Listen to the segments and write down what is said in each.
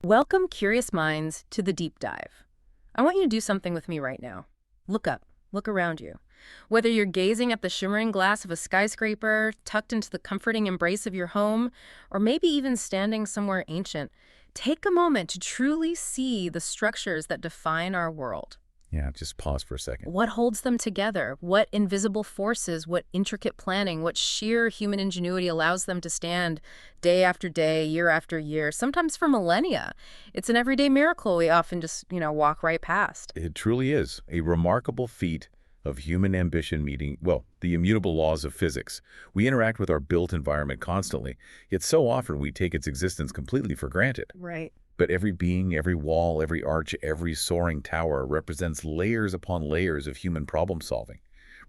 Welcome, curious minds, to the deep dive. I want you to do something with me right now. Look up, look around you. Whether you're gazing at the shimmering glass of a skyscraper, tucked into the comforting embrace of your home, or maybe even standing somewhere ancient, take a moment to truly see the structures that define our world. Yeah, just pause for a second. What holds them together? What invisible forces, what intricate planning, what sheer human ingenuity allows them to stand day after day, year after year, sometimes for millennia? It's an everyday miracle we often just, walk right past. It truly is a remarkable feat of human ambition meeting, well, the immutable laws of physics. We interact with our built environment constantly, yet so often we take its existence completely for granted. Right. But every being, every wall, every arch, every soaring tower represents layers upon layers of human problem solving,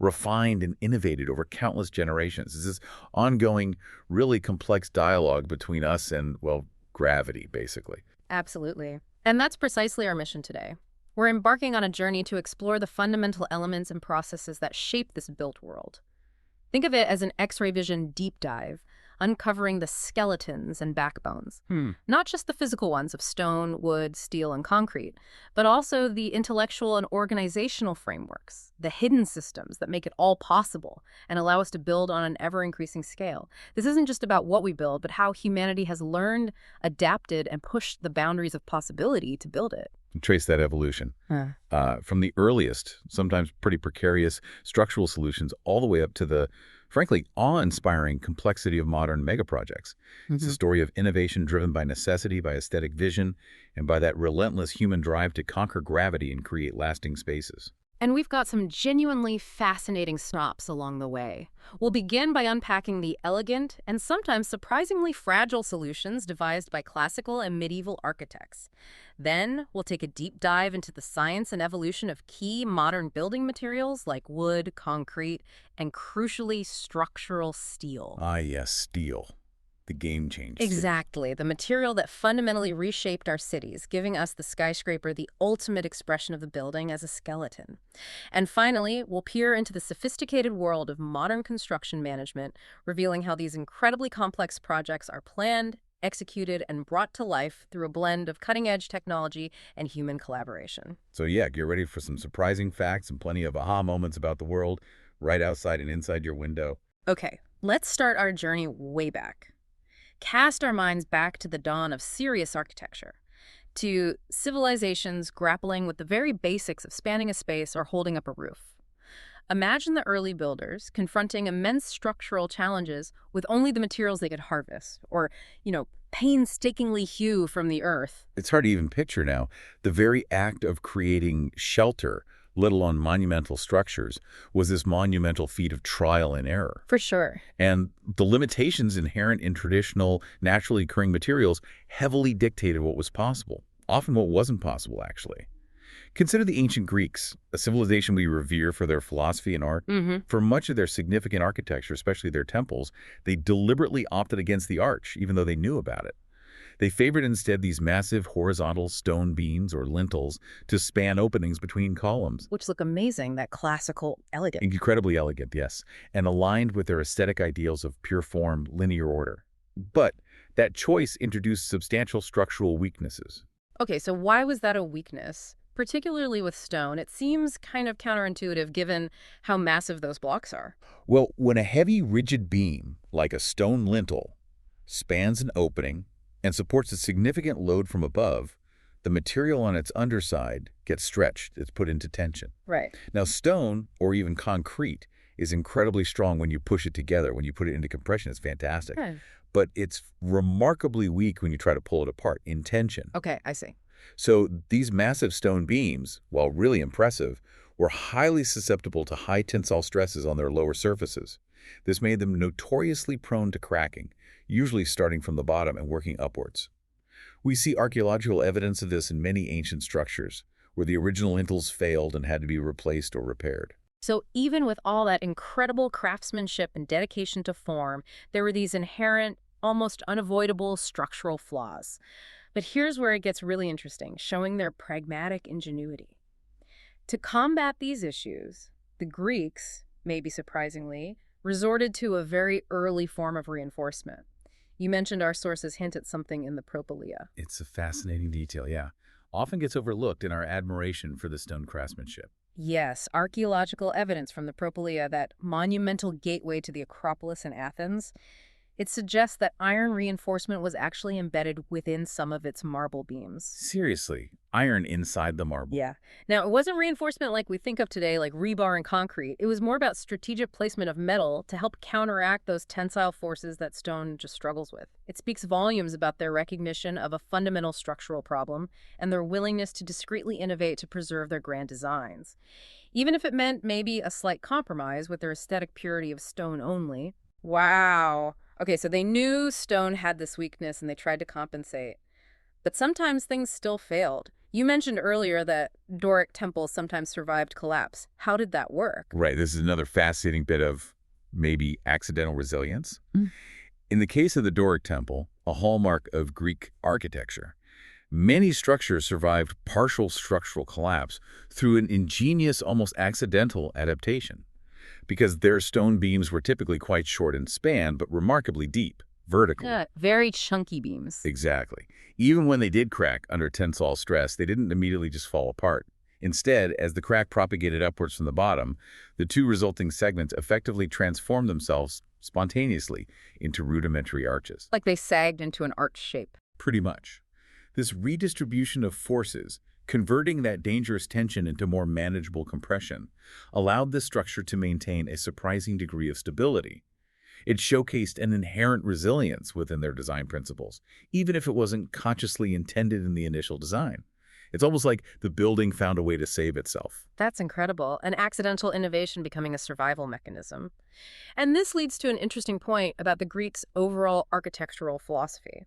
refined and innovated over countless generations. It's this ongoing, really complex dialogue between us and, well, gravity, basically. Absolutely. And that's precisely our mission today. We're embarking on a journey to explore the fundamental elements and processes that shape this built world. Think of it as an X-ray vision deep dive, uncovering the skeletons and backbones. Not just the physical ones of stone, wood, steel, and concrete, but also the intellectual and organizational frameworks, the hidden systems that make it all possible and allow us to build on an ever-increasing scale. This isn't just about what we build, but how humanity has learned, adapted, and pushed the boundaries of possibility to build it. Trace that evolution from the earliest, sometimes pretty precarious structural solutions all the way up to the, frankly, awe-inspiring complexity of modern megaprojects. It's a story of innovation driven by necessity, by aesthetic vision, and by that relentless human drive to conquer gravity and create lasting spaces. And we've got some genuinely fascinating stops along the way. We'll begin by unpacking the elegant and sometimes surprisingly fragile solutions devised by classical and medieval architects. Then we'll take a deep dive into the science and evolution of key modern building materials like wood, concrete, and crucially, structural steel. Ah, yes, steel. The game changer. Exactly, the material that fundamentally reshaped our cities, giving us the skyscraper the ultimate expression of the building as a skeleton. And finally, we'll peer into the sophisticated world of modern construction management, revealing how these incredibly complex projects are planned, executed, and brought to life through a blend of cutting-edge technology and human collaboration. So yeah, get ready for some surprising facts and plenty of aha moments about the world right outside and inside your window. Okay, let's start our journey way back. Cast our minds back to the dawn of serious architecture, to civilizations grappling with the very basics of spanning a space or holding up a roof. Imagine the early builders confronting immense structural challenges with only the materials they could harvest, or, painstakingly hew from the earth. It's hard to even picture now. The very act of creating shelter, let alone monumental structures, was this monumental feat of trial and error. For sure. And the limitations inherent in traditional, naturally occurring materials heavily dictated what was possible, often what wasn't possible, actually. Consider the ancient Greeks, a civilization we revere for their philosophy and art. For much of their significant architecture, especially their temples, they deliberately opted against the arch, even though they knew about it. They favored instead these massive horizontal stone beams or lintels to span openings between columns. Which look amazing, that classical elegance. Incredibly elegant, yes, and aligned with their aesthetic ideals of pure form, linear order. But that choice introduced substantial structural weaknesses. Okay, so why was that a weakness? Particularly with stone, it seems kind of counterintuitive given how massive those blocks are. Well, when a heavy, rigid beam, like a stone lintel, spans an opening and supports a significant load from above, the material on its underside gets stretched. It's put into tension. Right. Now, stone, or even concrete, is incredibly strong when you push it together. When you put it into compression, it's fantastic. Yeah. But it's remarkably weak when you try to pull it apart in tension. Okay, I see. So these massive stone beams, while really impressive, were highly susceptible to high tensile stresses on their lower surfaces. This made them notoriously prone to cracking, usually starting from the bottom and working upwards. We see archaeological evidence of this in many ancient structures, where the original lintels failed and had to be replaced or repaired. So even with all that incredible craftsmanship and dedication to form, there were these inherent, almost unavoidable structural flaws. But here's where it gets really interesting, showing their pragmatic ingenuity. To combat these issues, the Greeks, maybe surprisingly, resorted to a very early form of reinforcement. You mentioned our sources hint at something in the Propylaea. It's a fascinating detail, yeah. Often gets overlooked in our admiration for the stone craftsmanship. Yes, archaeological evidence from the Propylaea, that monumental gateway to the Acropolis in Athens, it suggests that iron reinforcement was actually embedded within some of its marble beams. Seriously, iron inside the marble. Yeah. Now, it wasn't reinforcement like we think of today, like rebar and concrete. It was more about strategic placement of metal to help counteract those tensile forces that stone just struggles with. It speaks volumes about their recognition of a fundamental structural problem and their willingness to discreetly innovate to preserve their grand designs. Even if it meant maybe a slight compromise with their aesthetic purity of stone only. Wow. Okay, so they knew stone had this weakness and they tried to compensate. But sometimes things still failed. You mentioned earlier that Doric temples sometimes survived collapse. How did that work? Right, this is another fascinating bit of maybe accidental resilience. Mm. In the case of the Doric temple, a hallmark of Greek architecture, many structures survived partial structural collapse through an ingenious, almost accidental adaptation, because their stone beams were typically quite short in span, but remarkably deep, vertically. Yeah, very chunky beams. Exactly. Even when they did crack under tensile stress, they didn't immediately just fall apart. Instead, as the crack propagated upwards from the bottom, the two resulting segments effectively transformed themselves spontaneously into rudimentary arches. Like they sagged into an arch shape. Pretty much. This redistribution of forces, converting that dangerous tension into more manageable compression, allowed the structure to maintain a surprising degree of stability. It showcased an inherent resilience within their design principles, even if it wasn't consciously intended in the initial design. It's almost like the building found a way to save itself. That's incredible. An accidental innovation becoming a survival mechanism. And this leads to an interesting point about the Greeks' overall architectural philosophy.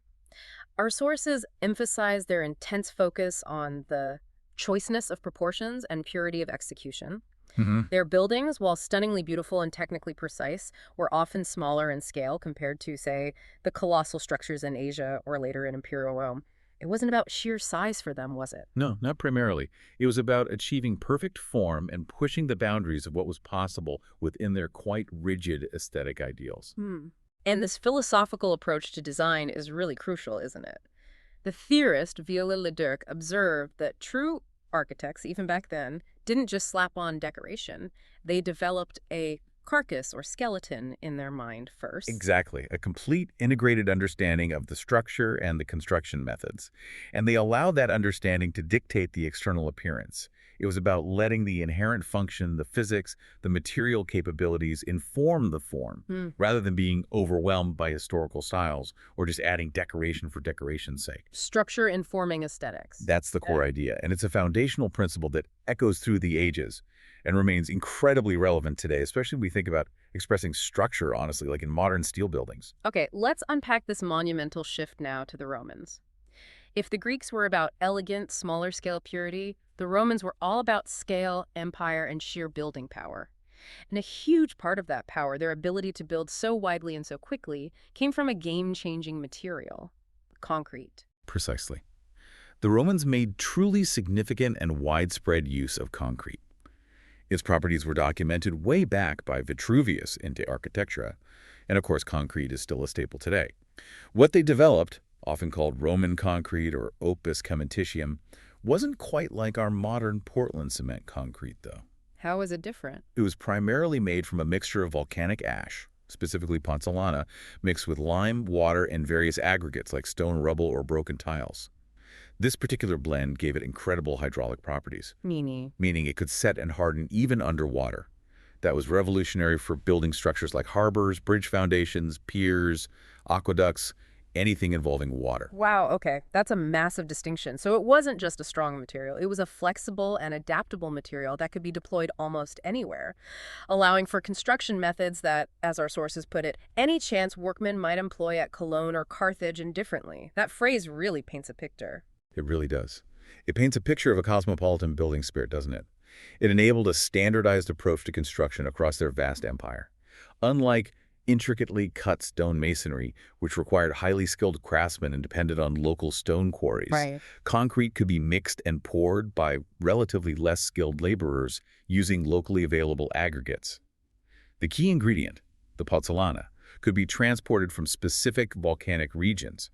Our sources emphasize their intense focus on the choiceness of proportions and purity of execution. Their buildings, while stunningly beautiful and technically precise, were often smaller in scale compared to, say, the colossal structures in Asia or later in Imperial Rome. It wasn't about sheer size for them, was it? No, not primarily. It was about achieving perfect form and pushing the boundaries of what was possible within their quite rigid aesthetic ideals. And this philosophical approach to design is really crucial, isn't it? The theorist Viollet-le-Duc observed that true architects, even back then, didn't just slap on decoration. They developed a carcass or skeleton in their mind first. Exactly. A complete integrated understanding of the structure and the construction methods. And they allowed that understanding to dictate the external appearance. It was about letting the inherent function, the physics, the material capabilities inform the form, rather than being overwhelmed by historical styles or just adding decoration for decoration's sake. Structure informing aesthetics. That's the core idea, and it's a foundational principle that echoes through the ages and remains incredibly relevant today, especially when we think about expressing structure, honestly, like in modern steel buildings. Okay, let's unpack this monumental shift now to the Romans. If the Greeks were about elegant, smaller scale purity, the Romans were all about scale, empire, and sheer building power. And a huge part of that power, their ability to build so widely and so quickly, came from a game-changing material: concrete. Precisely. The Romans made truly significant and widespread use of concrete. Its properties were documented way back by Vitruvius in De Architectura, and of course concrete is still a staple today. What they developed, often called Roman concrete or opus caementitium, wasn't quite like our modern Portland cement concrete, though. How is it different? It was primarily made from a mixture of volcanic ash, specifically pozzolana, mixed with lime, water, and various aggregates like stone rubble or broken tiles. This particular blend gave it incredible hydraulic properties, meaning it could set and harden even underwater. That was revolutionary for building structures like harbors, bridge foundations, piers, aqueducts, anything involving water. Wow, okay. That's a massive distinction. So it wasn't just a strong material. It was a flexible and adaptable material that could be deployed almost anywhere, allowing for construction methods that, as our sources put it, any chance workman might employ at Cologne or Carthage indifferently. That phrase really paints a picture. It really does. It paints a picture of a cosmopolitan building spirit, doesn't it? It enabled a standardized approach to construction across their vast empire. Unlike intricately cut stone masonry, which required highly skilled craftsmen and depended on local stone quarries, concrete could be mixed and poured by relatively less skilled laborers using locally available aggregates. The key ingredient, the pozzolana, could be transported from specific volcanic regions.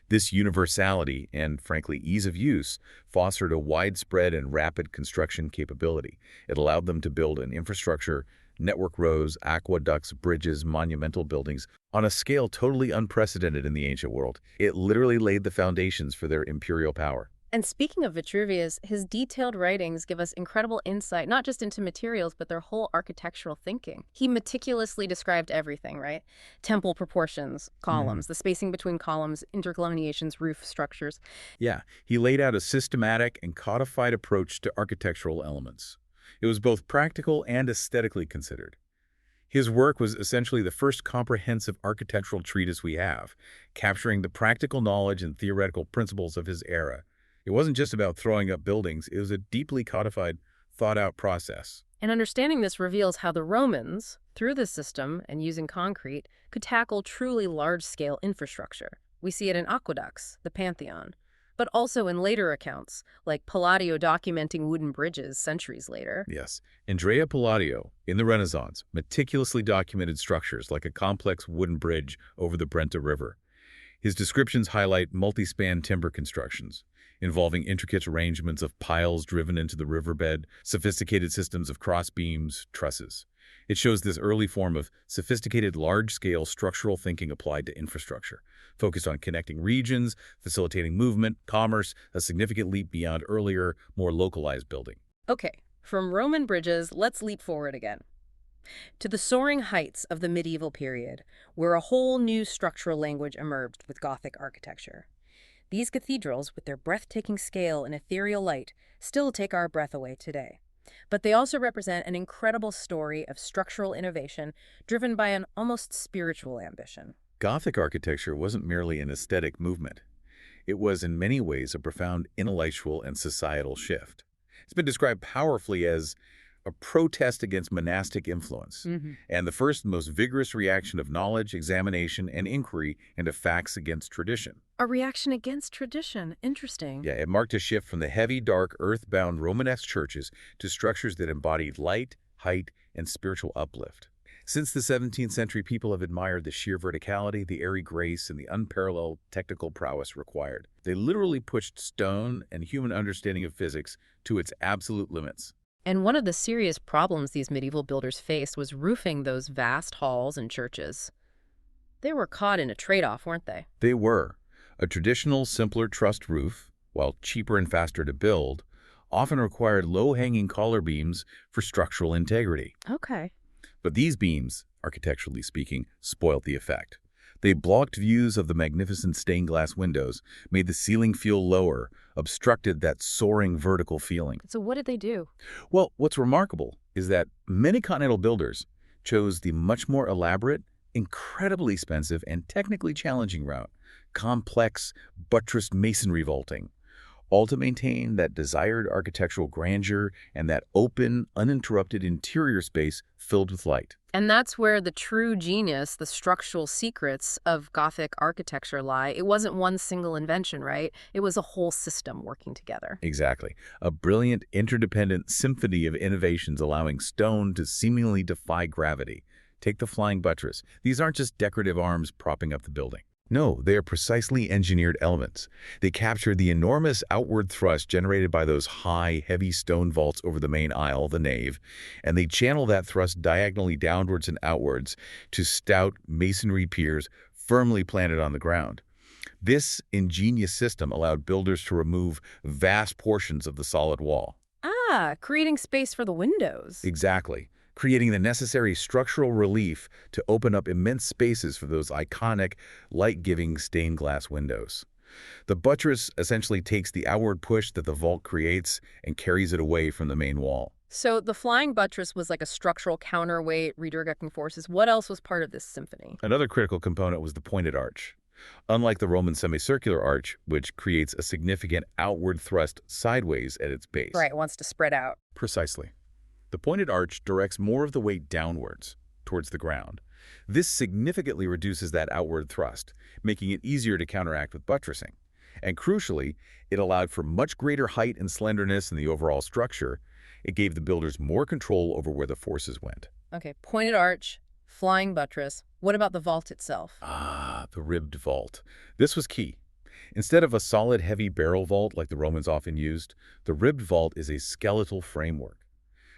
This universality and, frankly, ease of use fostered a widespread and rapid construction capability. It allowed them to build an infrastructure, network roads, aqueducts, bridges, monumental buildings, on a scale totally unprecedented in the ancient world. It literally laid the foundations for their imperial power. And speaking of Vitruvius, his detailed writings give us incredible insight, not just into materials, but their whole architectural thinking. He meticulously described everything, right? Temple proportions, columns, the spacing between columns, intercolumniations, roof structures. Yeah, he laid out a systematic and codified approach to architectural elements. It was both practical and aesthetically considered. His work was essentially the first comprehensive architectural treatise we have, capturing the practical knowledge and theoretical principles of his era. It wasn't just about throwing up buildings, it was a deeply codified, thought-out process. And understanding this reveals how the Romans, through this system and using concrete, could tackle truly large-scale infrastructure. We see it in aqueducts, the Pantheon, but also in later accounts, like Palladio documenting wooden bridges centuries later. Yes, Andrea Palladio, in the Renaissance, meticulously documented structures like a complex wooden bridge over the Brenta River. His descriptions highlight multi-span timber constructions, involving intricate arrangements of piles driven into the riverbed, sophisticated systems of cross-beams, trusses. It shows this early form of sophisticated large-scale structural thinking applied to infrastructure, focused on connecting regions, facilitating movement, commerce, a significant leap beyond earlier, more localized building. Okay, from Roman bridges, let's leap forward again to the soaring heights of the medieval period, where a whole new structural language emerged with Gothic architecture. These cathedrals, with their breathtaking scale and ethereal light, still take our breath away today. But they also represent an incredible story of structural innovation driven by an almost spiritual ambition. Gothic architecture wasn't merely an aesthetic movement. It was in many ways a profound intellectual and societal shift. It's been described powerfully as a protest against monastic influence, and the first most vigorous reaction of knowledge, examination, and inquiry into facts against tradition. A reaction against tradition. Interesting. Yeah, it marked a shift from the heavy, dark, earth-bound Romanesque churches to structures that embodied light, height, and spiritual uplift. Since the 17th century, people have admired the sheer verticality, the airy grace, and the unparalleled technical prowess required. They literally pushed stone and human understanding of physics to its absolute limits. And one of the serious problems these medieval builders faced was roofing those vast halls and churches. They were caught in a trade-off, weren't they? They were. A traditional, simpler trussed roof, while cheaper and faster to build, often required low-hanging collar beams for structural integrity. Okay. But these beams, architecturally speaking, spoilt the effect. They blocked views of the magnificent stained glass windows, made the ceiling feel lower, obstructed that soaring vertical feeling. So what did they do? Well, what's remarkable is that many continental builders chose the much more elaborate, incredibly expensive, and technically challenging route, complex, buttressed masonry vaulting, all to maintain that desired architectural grandeur and that open, uninterrupted interior space filled with light. And that's where the true genius, the structural secrets of Gothic architecture lie. It wasn't one single invention, right? It was a whole system working together. Exactly. A brilliant, interdependent symphony of innovations allowing stone to seemingly defy gravity. Take the flying buttress. These aren't just decorative arms propping up the building. No, they are precisely engineered elements. They capture the enormous outward thrust generated by those high, heavy stone vaults over the main aisle, the nave, and they channel that thrust diagonally downwards and outwards to stout masonry piers firmly planted on the ground. This ingenious system allowed builders to remove vast portions of the solid wall. Ah, creating space for the windows. Exactly. Creating the necessary structural relief to open up immense spaces for those iconic, light-giving stained glass windows. The buttress essentially takes the outward push that the vault creates and carries it away from the main wall. So the flying buttress was like a structural counterweight, redirecting forces. What else was part of this symphony? Another critical component was the pointed arch. Unlike the Roman semicircular arch, which creates a significant outward thrust sideways at its base. Right, it wants to spread out. Precisely. The pointed arch directs more of the weight downwards, towards the ground. This significantly reduces that outward thrust, making it easier to counteract with buttressing. And crucially, it allowed for much greater height and slenderness in the overall structure. It gave the builders more control over where the forces went. Okay, pointed arch, Flying buttress. What about the vault itself? Ah, the ribbed vault. This was key. Instead of a solid, heavy barrel vault like the Romans often used, the ribbed vault is a skeletal framework.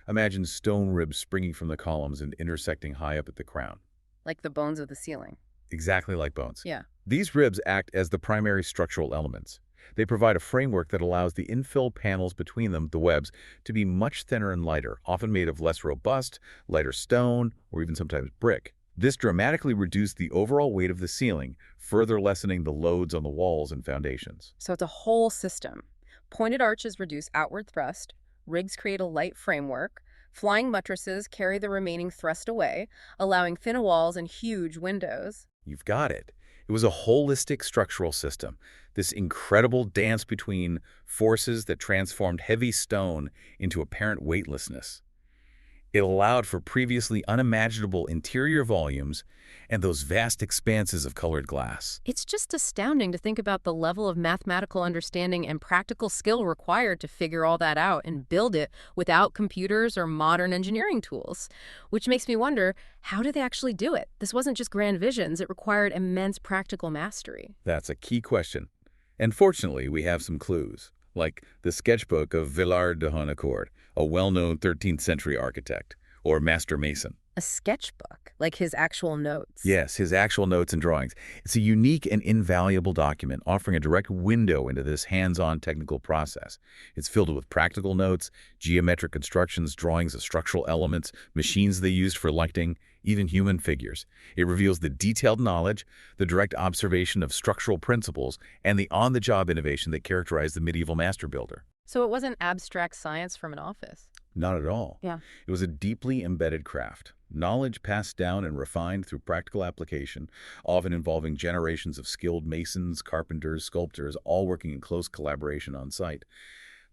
Imagine stone ribs springing from the columns and intersecting high up at the crown. Like the bones of the ceiling. Exactly like bones. Yeah. These ribs act as the primary structural elements. They provide a framework that allows the infill panels between them, the webs, to be much thinner and lighter, often made of less robust, lighter stone, or even sometimes brick. This dramatically reduced the overall weight of the ceiling, further lessening the loads on the walls and foundations. So it's a whole system. Pointed arches reduce outward thrust, rigs create a light framework, flying buttresses carry the remaining thrust away, allowing thin walls and huge windows. You've got it. It was a holistic structural system, this incredible dance between forces that transformed heavy stone into apparent weightlessness. It allowed for previously unimaginable interior volumes and those vast expanses of colored glass. It's just astounding to think about the level of mathematical understanding and practical skill required to figure all that out and build it without computers or modern engineering tools. Which makes me wonder, how do they actually do it? This wasn't just grand visions, it required immense practical mastery. That's a key question. And fortunately, we have some clues, like the sketchbook of Villard de Honnecourt, a well-known 13th century architect, or master mason. A sketchbook, like his actual notes. Yes, his actual notes and drawings. It's a unique and invaluable document offering a direct window into this hands-on technical process. It's filled with practical notes, geometric constructions, drawings of structural elements, machines they used for lighting, even human figures. It reveals the detailed knowledge, the direct observation of structural principles, and the on-the-job innovation that characterized the medieval master builder. So it wasn't abstract science from an office. Not at all. Yeah. It was a deeply embedded craft, knowledge passed down and refined through practical application, often involving generations of skilled masons, carpenters, sculptors, all working in close collaboration on site.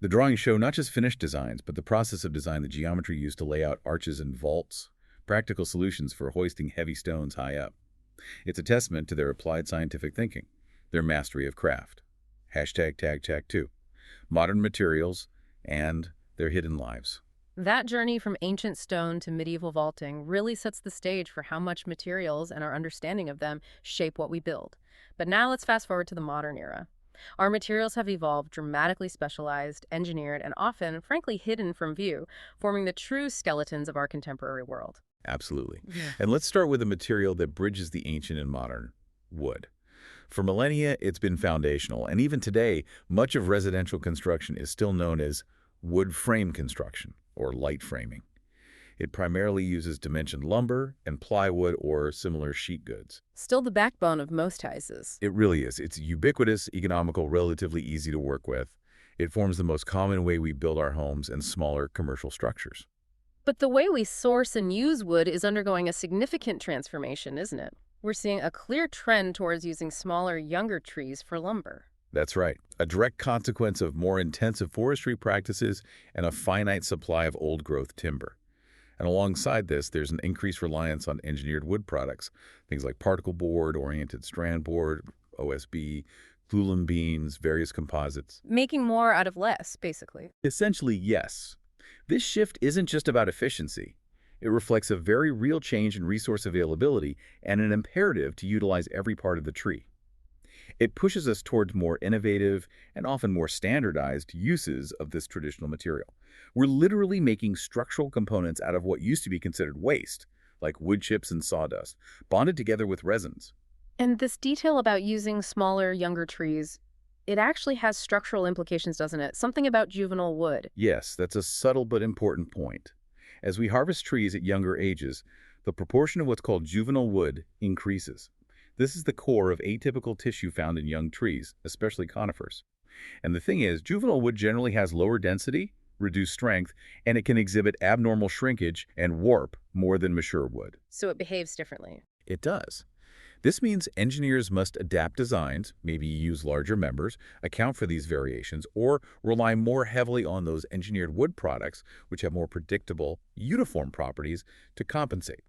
The drawings show not just finished designs, but the process of design, the geometry used to lay out arches and vaults, practical solutions for hoisting heavy stones high up. It's a testament to their applied scientific thinking, their mastery of craft. Hashtag tag tag 2. Modern materials, and their hidden lives. That journey from ancient stone to medieval vaulting really sets the stage for how much materials and our understanding of them shape what we build. But now let's fast forward to the modern era. Our materials have evolved, dramatically specialized, engineered, and often, frankly, hidden from view, forming the true skeletons of our contemporary world. Absolutely. Yeah. And let's start with a material that bridges the ancient and modern, wood. For millennia, it's been foundational, and even today, much of residential construction is still known as wood frame construction, or light framing. It primarily uses dimensioned lumber and plywood or similar sheet goods. Still the backbone of most houses. It really is. It's ubiquitous, economical, relatively easy to work with. It forms the most common way we build our homes and smaller commercial structures. But the way we source and use wood is undergoing a significant transformation, isn't it? We're seeing a clear trend towards using smaller, younger trees for lumber. That's right. A direct consequence of more intensive forestry practices and a finite supply of old-growth timber. And alongside this, there's an increased reliance on engineered wood products, things like particle board, oriented strand board, OSB, glulam beams, various composites. Making more out of less, basically. Essentially, yes. This shift isn't just about efficiency. It reflects a very real change in resource availability and an imperative to utilize every part of the tree. It pushes us towards more innovative and often more standardized uses of this traditional material. We're literally making structural components out of what used to be considered waste, like wood chips and sawdust, bonded together with resins. And this detail about using smaller, younger trees, it actually has structural implications, doesn't it? Something about juvenile wood. Yes, that's a subtle but important point. As we harvest trees at younger ages, the proportion of what's called juvenile wood increases. This is the core of atypical tissue found in young trees, especially conifers. And the thing is, juvenile wood generally has lower density, reduced strength, and it can exhibit abnormal shrinkage and warp more than mature wood. So it behaves differently. It does. This means engineers must adapt designs, maybe use larger members, account for these variations, or rely more heavily on those engineered wood products, which have more predictable, uniform properties, to compensate.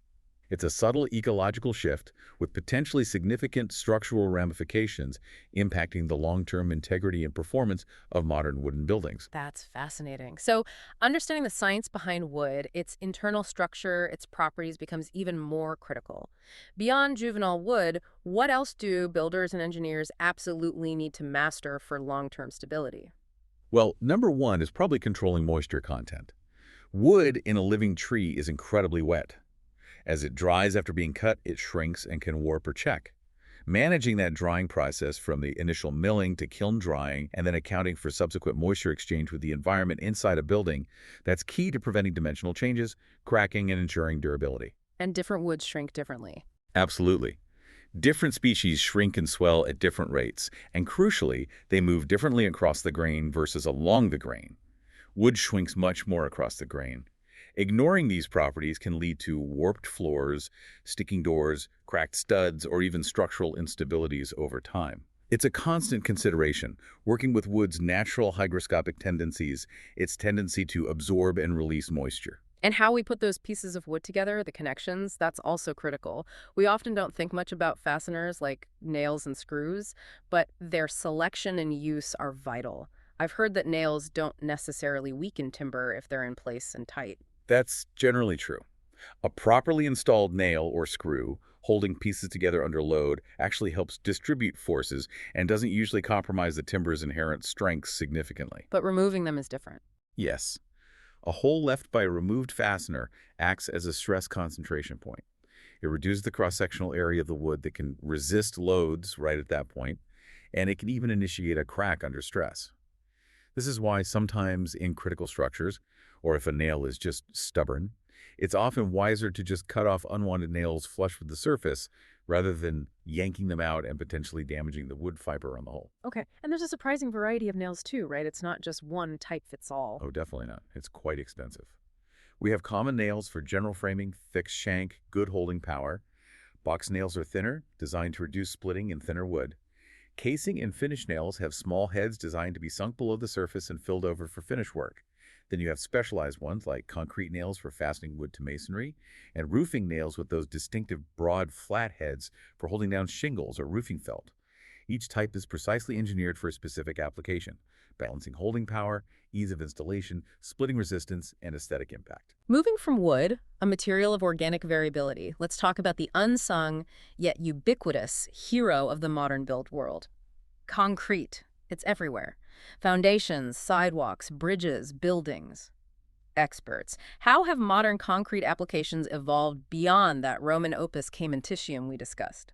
It's a subtle ecological shift with potentially significant structural ramifications impacting the long-term integrity and performance of modern wooden buildings. That's fascinating. So, understanding the science behind wood, its internal structure, its properties becomes even more critical. Beyond juvenile wood, what else do builders and engineers absolutely need to master for long-term stability? Well, number one is probably controlling moisture content. Wood in a living tree is incredibly wet. As it dries after being cut, it shrinks and can warp or check. Managing that drying process from the initial milling to kiln drying and then accounting for subsequent moisture exchange with the environment inside a building, that's key to preventing dimensional changes, cracking, and ensuring durability. And different woods shrink differently. Absolutely. Different species shrink and swell at different rates, and crucially, they move differently across the grain versus along the grain. Wood shrinks much more across the grain. Ignoring these properties can lead to warped floors, sticking doors, cracked studs, or even structural instabilities over time. It's a constant consideration, working with wood's natural hygroscopic tendencies, its tendency to absorb and release moisture. And how we put those pieces of wood together, the connections, that's also critical. We often don't think much about fasteners like nails and screws, but their selection and use are vital. I've heard that nails don't necessarily weaken timber if they're in place and tight. That's generally true. A properly installed nail or screw holding pieces together under load actually helps distribute forces and doesn't usually compromise the timber's inherent strength significantly. But removing them is different. Yes, a hole left by a removed fastener acts as a stress concentration point. It reduces the cross-sectional area of the wood that can resist loads right at that point, and it can even initiate a crack under stress. This is why sometimes in critical structures, or if a nail is just stubborn, it's often wiser to just cut off unwanted nails flush with the surface rather than yanking them out and potentially damaging the wood fiber on the whole. Okay. And there's a surprising variety of nails too, right? It's not just one type fits all. Oh, definitely not. It's quite expensive. We have common nails for general framing, thick shank, good holding power. Box nails are thinner, designed to reduce splitting in thinner wood. Casing and finish nails have small heads designed to be sunk below the surface and filled over for finish work. Then you have specialized ones like concrete nails for fastening wood to masonry, and roofing nails with those distinctive broad flat heads for holding down shingles or roofing felt. Each type is precisely engineered for a specific application, balancing holding power, ease of installation, splitting resistance, and aesthetic impact. Moving from wood, a material of organic variability, let's talk about the unsung yet ubiquitous hero of the modern built world. Concrete. It's everywhere. Foundations, sidewalks, bridges, buildings. Experts. How have modern concrete applications evolved beyond that Roman opus caementitium we discussed?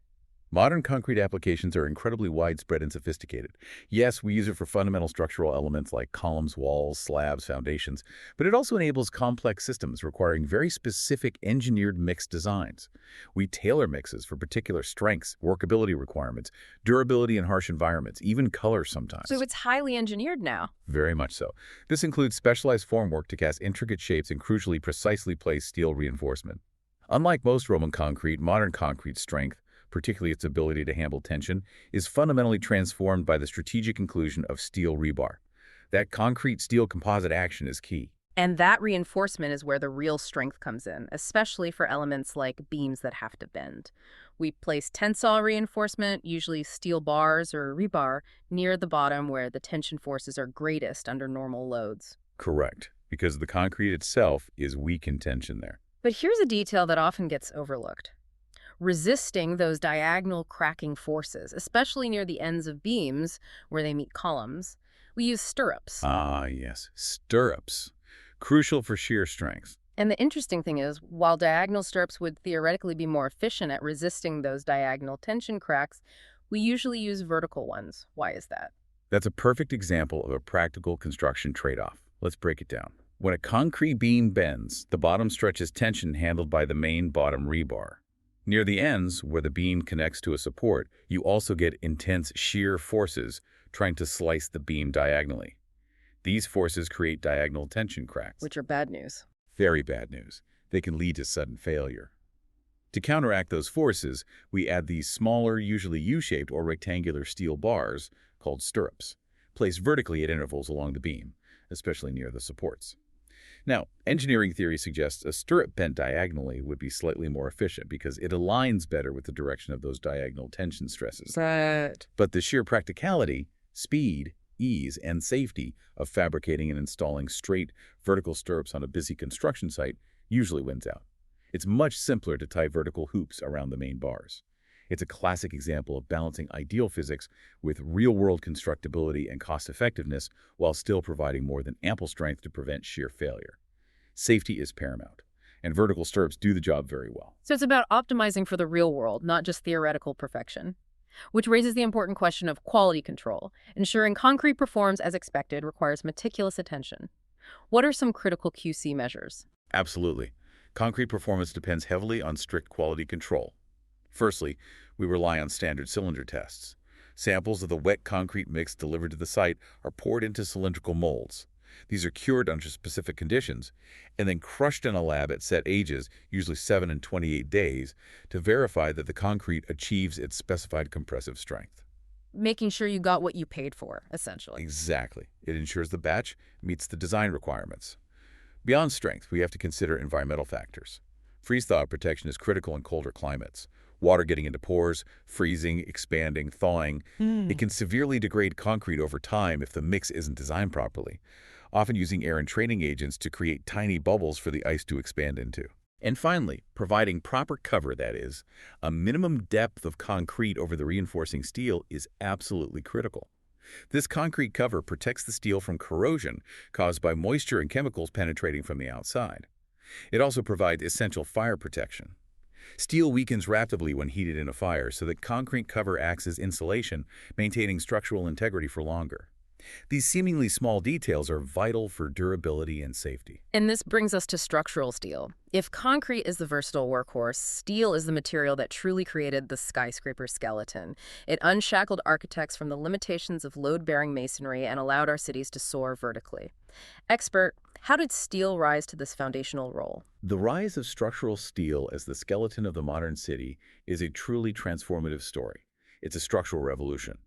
Modern concrete applications are incredibly widespread and sophisticated. Yes, we use it for fundamental structural elements like columns, walls, slabs, foundations, but it also enables complex systems requiring very specific engineered mix designs. We tailor mixes for particular strengths, workability requirements, durability in harsh environments, even color sometimes. So it's highly engineered now. Very much so. This includes specialized formwork to cast intricate shapes and crucially precisely placed steel reinforcement. Unlike most Roman concrete, modern concrete's strength, particularly its ability to handle tension, is fundamentally transformed by the strategic inclusion of steel rebar. That concrete-steel composite action is key. And that reinforcement is where the real strength comes in, especially for elements like beams that have to bend. We place tensile reinforcement, usually steel bars or rebar, near the bottom where the tension forces are greatest under normal loads. Correct, because the concrete itself is weak in tension there. But here's a detail that often gets overlooked. Resisting those diagonal cracking forces, especially near the ends of beams where they meet columns, we use stirrups. Ah, yes, stirrups. Crucial for shear strength. And the interesting thing is, while diagonal stirrups would theoretically be more efficient at resisting those diagonal tension cracks, we usually use vertical ones. Why is that? That's a perfect example of a practical construction trade-off. Let's break it down. When a concrete beam bends, the bottom stretches tension handled by the main bottom rebar. Near the ends, where the beam connects to a support, you also get intense shear forces trying to slice the beam diagonally. These forces create diagonal tension cracks. Which are bad news. Very bad news. They can lead to sudden failure. To counteract those forces, we add these smaller, usually U-shaped or rectangular steel bars called stirrups, placed vertically at intervals along the beam, especially near the supports. Now, engineering theory suggests a stirrup bent diagonally would be slightly more efficient because it aligns better with the direction of those diagonal tension stresses. Right. But the sheer practicality, speed, ease, and safety of fabricating and installing straight, vertical stirrups on a busy construction site usually wins out. It's much simpler to tie vertical hoops around the main bars. It's a classic example of balancing ideal physics with real-world constructability and cost-effectiveness while still providing more than ample strength to prevent shear failure. Safety is paramount, and vertical stirrups do the job very well. So it's about optimizing for the real world, not just theoretical perfection. Which raises the important question of quality control. Ensuring concrete performs as expected requires meticulous attention. What are some critical QC measures? Absolutely. Concrete performance depends heavily on strict quality control. Firstly, we rely on standard cylinder tests. Samples of the wet concrete mix delivered to the site are poured into cylindrical molds. These are cured under specific conditions and then crushed in a lab at set ages, usually 7 and 28 days, to verify that the concrete achieves its specified compressive strength. Making sure you got what you paid for, essentially. Exactly. It ensures the batch meets the design requirements. Beyond strength, we have to consider environmental factors. Freeze-thaw protection is critical in colder climates. Water getting into pores, freezing, expanding, thawing. It can severely degrade concrete over time if the mix isn't designed properly, often using air and training agents to create tiny bubbles for the ice to expand into. And finally, providing proper cover, that is, a minimum depth of concrete over the reinforcing steel is absolutely critical. This concrete cover protects the steel from corrosion caused by moisture and chemicals penetrating from the outside. It also provides essential fire protection. Steel weakens rapidly when heated in a fire, so that concrete cover acts as insulation, maintaining structural integrity for longer. These seemingly small details are vital for durability and safety. And this brings us to structural steel. If concrete is the versatile workhorse, steel is the material that truly created the skyscraper skeleton. It unshackled architects from the limitations of load-bearing masonry and allowed our cities to soar vertically. Expert, how did steel rise to this foundational role? The rise of structural steel as the skeleton of the modern city is a truly transformative story. It's a structural revolution.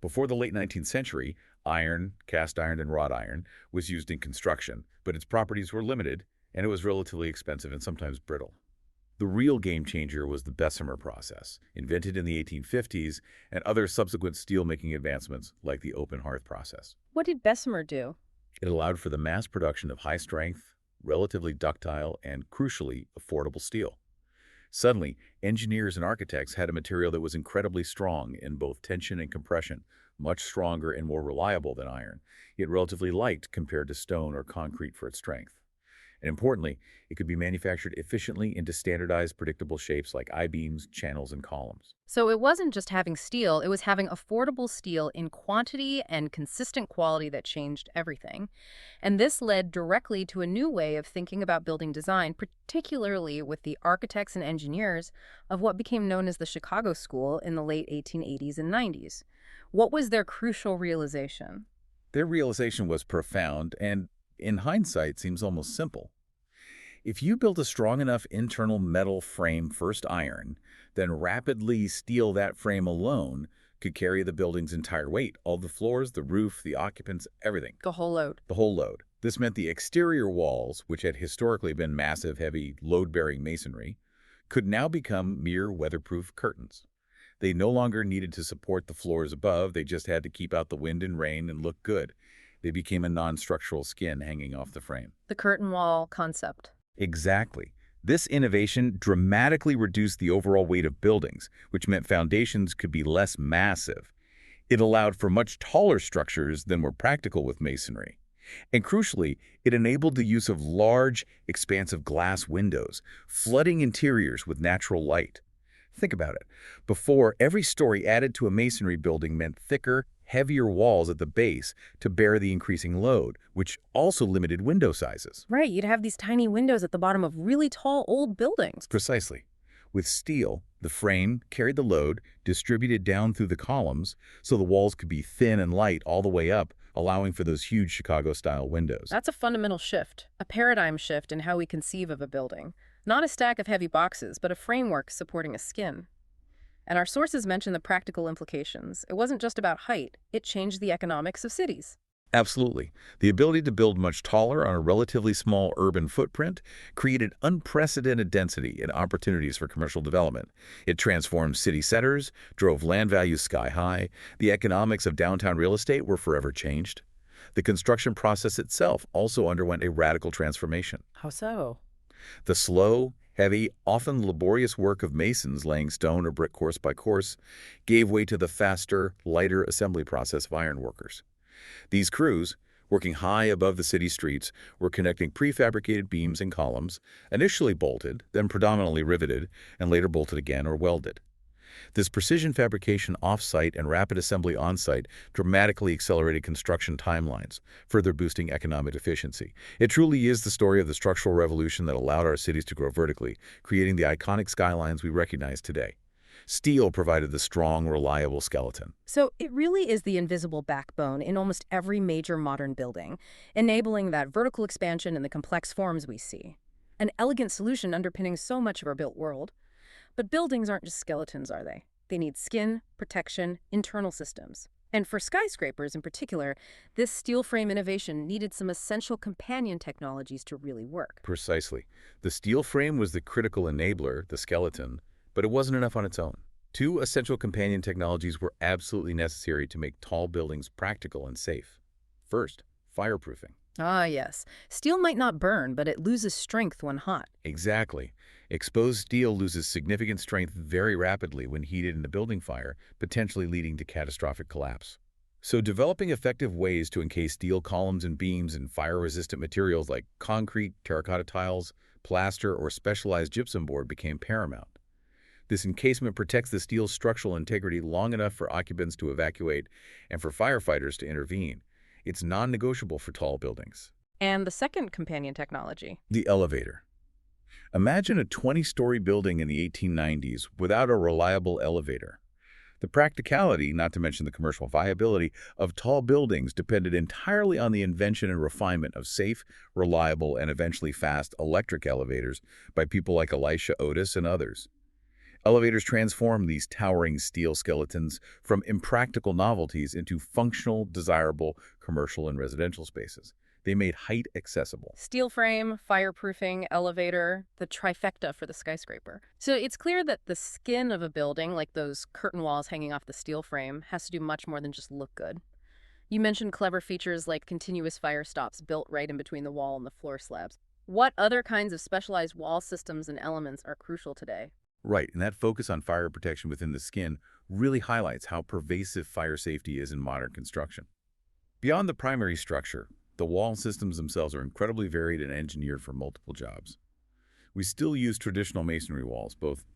Before the late 19th century, iron, cast iron, and wrought iron was used in construction, but its properties were limited, and it was relatively expensive and sometimes brittle. The real game changer was the Bessemer process, invented in the 1850s, and other subsequent steel-making advancements like the open hearth process. What did Bessemer do? It allowed for the mass production of high-strength, relatively ductile, and, crucially, affordable steel. Suddenly, engineers and architects had a material that was incredibly strong in both tension and compression, much stronger and more reliable than iron, yet relatively light compared to stone or concrete for its strength. And importantly, it could be manufactured efficiently into standardized, predictable shapes like I-beams, channels, and columns. So it wasn't just having steel, it was having affordable steel in quantity and consistent quality that changed everything. And this led directly to a new way of thinking about building design, particularly with the architects and engineers of what became known as the Chicago School in the late 1880s and 90s. What was their crucial realization? Their realization was profound and, in hindsight, seems almost simple. If you build a strong enough internal metal frame, first iron, then rapidly steel that frame alone could carry the building's entire weight, all the floors, the roof, the occupants, everything. The whole load. The whole load. This meant the exterior walls, which had historically been massive, heavy, load-bearing masonry, could now become mere weatherproof curtains. They no longer needed to support the floors above, they just had to keep out the wind and rain and look good. They became a non-structural skin hanging off the frame. The curtain wall concept. Exactly. This innovation dramatically reduced the overall weight of buildings, which meant foundations could be less massive. It allowed for much taller structures than were practical with masonry. And crucially, it enabled the use of large, expansive glass windows, flooding interiors with natural light. Think about it. Before, every story added to a masonry building meant thicker, heavier walls at the base to bear the increasing load, which also limited window sizes. Right, you'd have these tiny windows at the bottom of really tall old buildings. Precisely. With steel, the frame carried the load, distributed down through the columns, so the walls could be thin and light all the way up, allowing for those huge Chicago-style windows. That's a fundamental shift, a paradigm shift in how we conceive of a building. Not a stack of heavy boxes, but a framework supporting a skin. And our sources mention the practical implications. It wasn't just about height, it changed the economics of cities. Absolutely. The ability to build much taller on a relatively small urban footprint created unprecedented density and opportunities for commercial development. It transformed city centers, drove land values sky high. The economics of downtown real estate were forever changed. The construction process itself also underwent a radical transformation. How so? The slow, heavy, often laborious work of masons laying stone or brick course by course gave way to the faster, lighter assembly process of ironworkers. These crews, working high above the city streets, were connecting prefabricated beams and columns, initially bolted, then predominantly riveted, and later bolted again or welded. This precision fabrication off-site and rapid assembly on-site dramatically accelerated construction timelines, further boosting economic efficiency. It truly is the story of the structural revolution that allowed our cities to grow vertically, creating the iconic skylines we recognize today. Steel provided the strong, reliable skeleton. So it really is the invisible backbone in almost every major modern building, enabling that vertical expansion and the complex forms we see. An elegant solution underpinning so much of our built world. But buildings aren't just skeletons, are they? They need skin, protection, internal systems. And for skyscrapers in particular, this steel frame innovation needed some essential companion technologies to really work. Precisely. The steel frame was the critical enabler, the skeleton, but it wasn't enough on its own. Two essential companion technologies were absolutely necessary to make tall buildings practical and safe. First, fireproofing. Ah, yes. Steel might not burn, but it loses strength when hot. Exactly. Exposed steel loses significant strength very rapidly when heated in a building fire, potentially leading to catastrophic collapse. So developing effective ways to encase steel columns and beams in fire-resistant materials like concrete, terracotta tiles, plaster, or specialized gypsum board became paramount. This encasement protects the steel's structural integrity long enough for occupants to evacuate and for firefighters to intervene. It's non-negotiable for tall buildings. And the second companion technology? The elevator. Imagine a 20-story building in the 1890s without a reliable elevator. The practicality, not to mention the commercial viability, of tall buildings depended entirely on the invention and refinement of safe, reliable, and eventually fast electric elevators by people like Elisha Otis and others. Elevators transformed these towering steel skeletons from impractical novelties into functional, desirable commercial and residential spaces. They made height accessible. Steel frame, fireproofing, elevator, the trifecta for the skyscraper. So it's clear that the skin of a building, like those curtain walls hanging off the steel frame, has to do much more than just look good. You mentioned clever features like continuous fire stops built right in between the wall and the floor slabs. What other kinds of specialized wall systems and elements are crucial today? Right, and that focus on fire protection within the skin really highlights how pervasive fire safety is in modern construction. Beyond the primary structure, the wall systems themselves are incredibly varied and engineered for multiple jobs. We still use traditional masonry walls, both